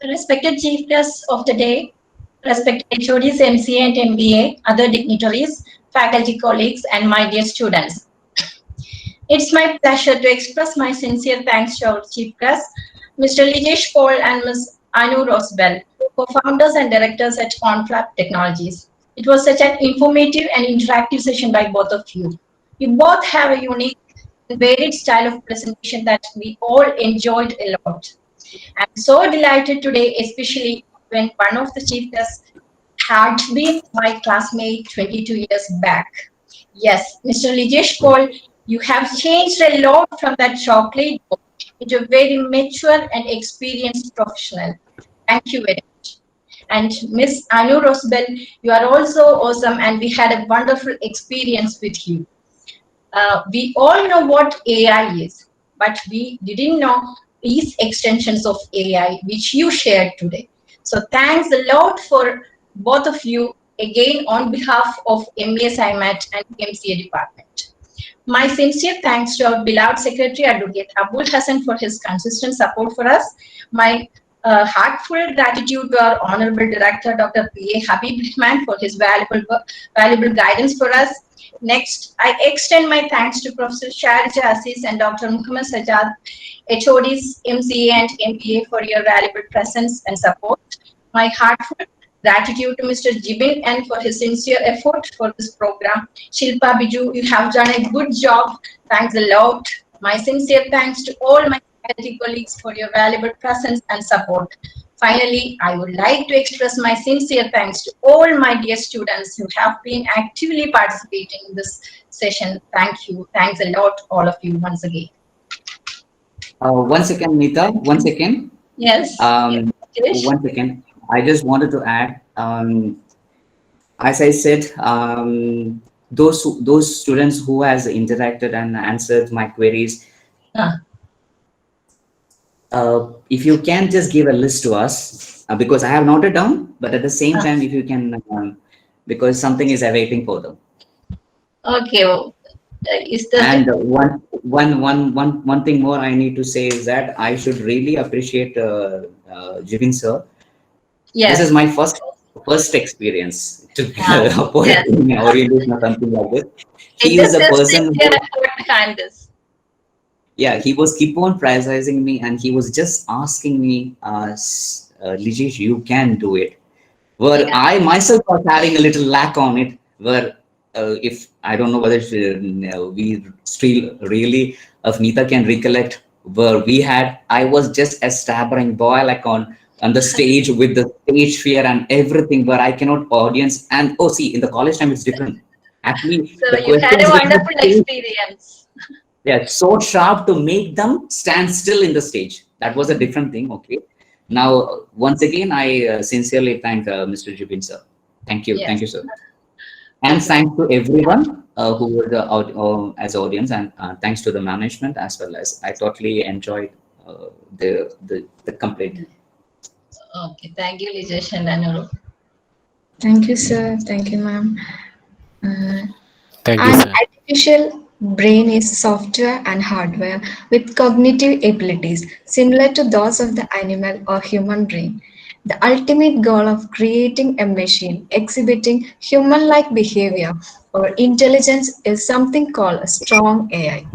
respected chief guests of the day, respected HODs, MCA and MBA, other dignitaries, faculty colleagues, and my dear students. It's my pleasure to express my sincere thanks to our chief guests, Mr.Lijesh Paul and Ms.Anu Rosebell, co-founders and directors at Onflap Technologies. It was such an informative and interactive session by both of you. You both have a unique and varied style of presentation that we all enjoyed a lot. I'm so delighted today, especially when one of the chief guests had been my classmate 22 years back. Yes, Mr. Lijesh Paul, you have changed a lot from that chocolate boy into a very mature and experienced professional. Thank you very much. And Ms. Anu Rosebell, you are also awesome, and we had a wonderful experience with you. We all know what AI is, but we didn't know these extensions of AI which you shared today. So thanks a lot for both of you again on behalf of MES AIMAT and MCA department. My sincere thanks to our beloved Secretary Advocate Abul Hassan for his consistent support for us. My Heartfelt gratitude to our Honorable Director, Dr. P.A. Habib Rahman, for his valuable guidance for us. Next, I extend my thanks to Professor Sharjah Aziz and Dr. Muhammad Sajjad, HODs, MCA and MBA, for your valuable presence and support. My heartfelt gratitude to Mr. Jibin and for his sincere effort for this program. Shilpa Biju, you have done a good job. Thanks a lot. My sincere thanks to all my faculty colleagues for your valuable presence and support. Finally, I would like to express my sincere thanks to all my dear students who have been actively participating in this session. Thank you. Thanks a lot, all of you, once again. One second, Nita. 1 second. Yes. Yes. 1 second. I just wanted to add. As I said, those students who has interacted and answered my queries. If you can just give a list to us, because I have noted down, but at the same time, if you can, because something is awaiting for them. Okay. Well, is the and one thing more I need to say is that I should really appreciate Jibin sir. Yes. This is my first experience to orientation or something like this. He is a person who, behind this. Yeah, he was keep on prioritizing me, and he was just asking me, Lijesh, you can do it. Where I myself was having a little lack on it, where if I don't know whether we still really, if Nita can recollect, where we had, I was just a stabbering boy, like on the stage with the stage fear and everything, where I cannot audience. And see, in the college time, it's different. Actually, so the you had a questions wonderful experience. Yeah, so sharp to make them stand still in the stage. That was a different thing. Okay. Now, once again, I sincerely thank Mr. Jibin sir. Thank you. Yes. Thank you, sir. And thanks to everyone who were as audience, and thanks to the management as well. As I totally enjoyed the complete. Okay. Thank you, Lijesh and Anu. Thank you, sir. Thank you, ma'am. Thank you, An sir. artificial brain is software and hardware with cognitive abilities similar to those of the animal or human brain. The ultimate goal of creating a machine exhibiting human-like behavior or intelligence is something called a strong AI.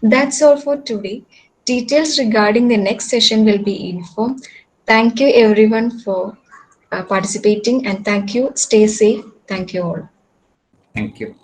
That's all for today. Details regarding the next session will be informed. Thank you everyone for participating, and thank you. Stay safe. Thank you all. Thank you.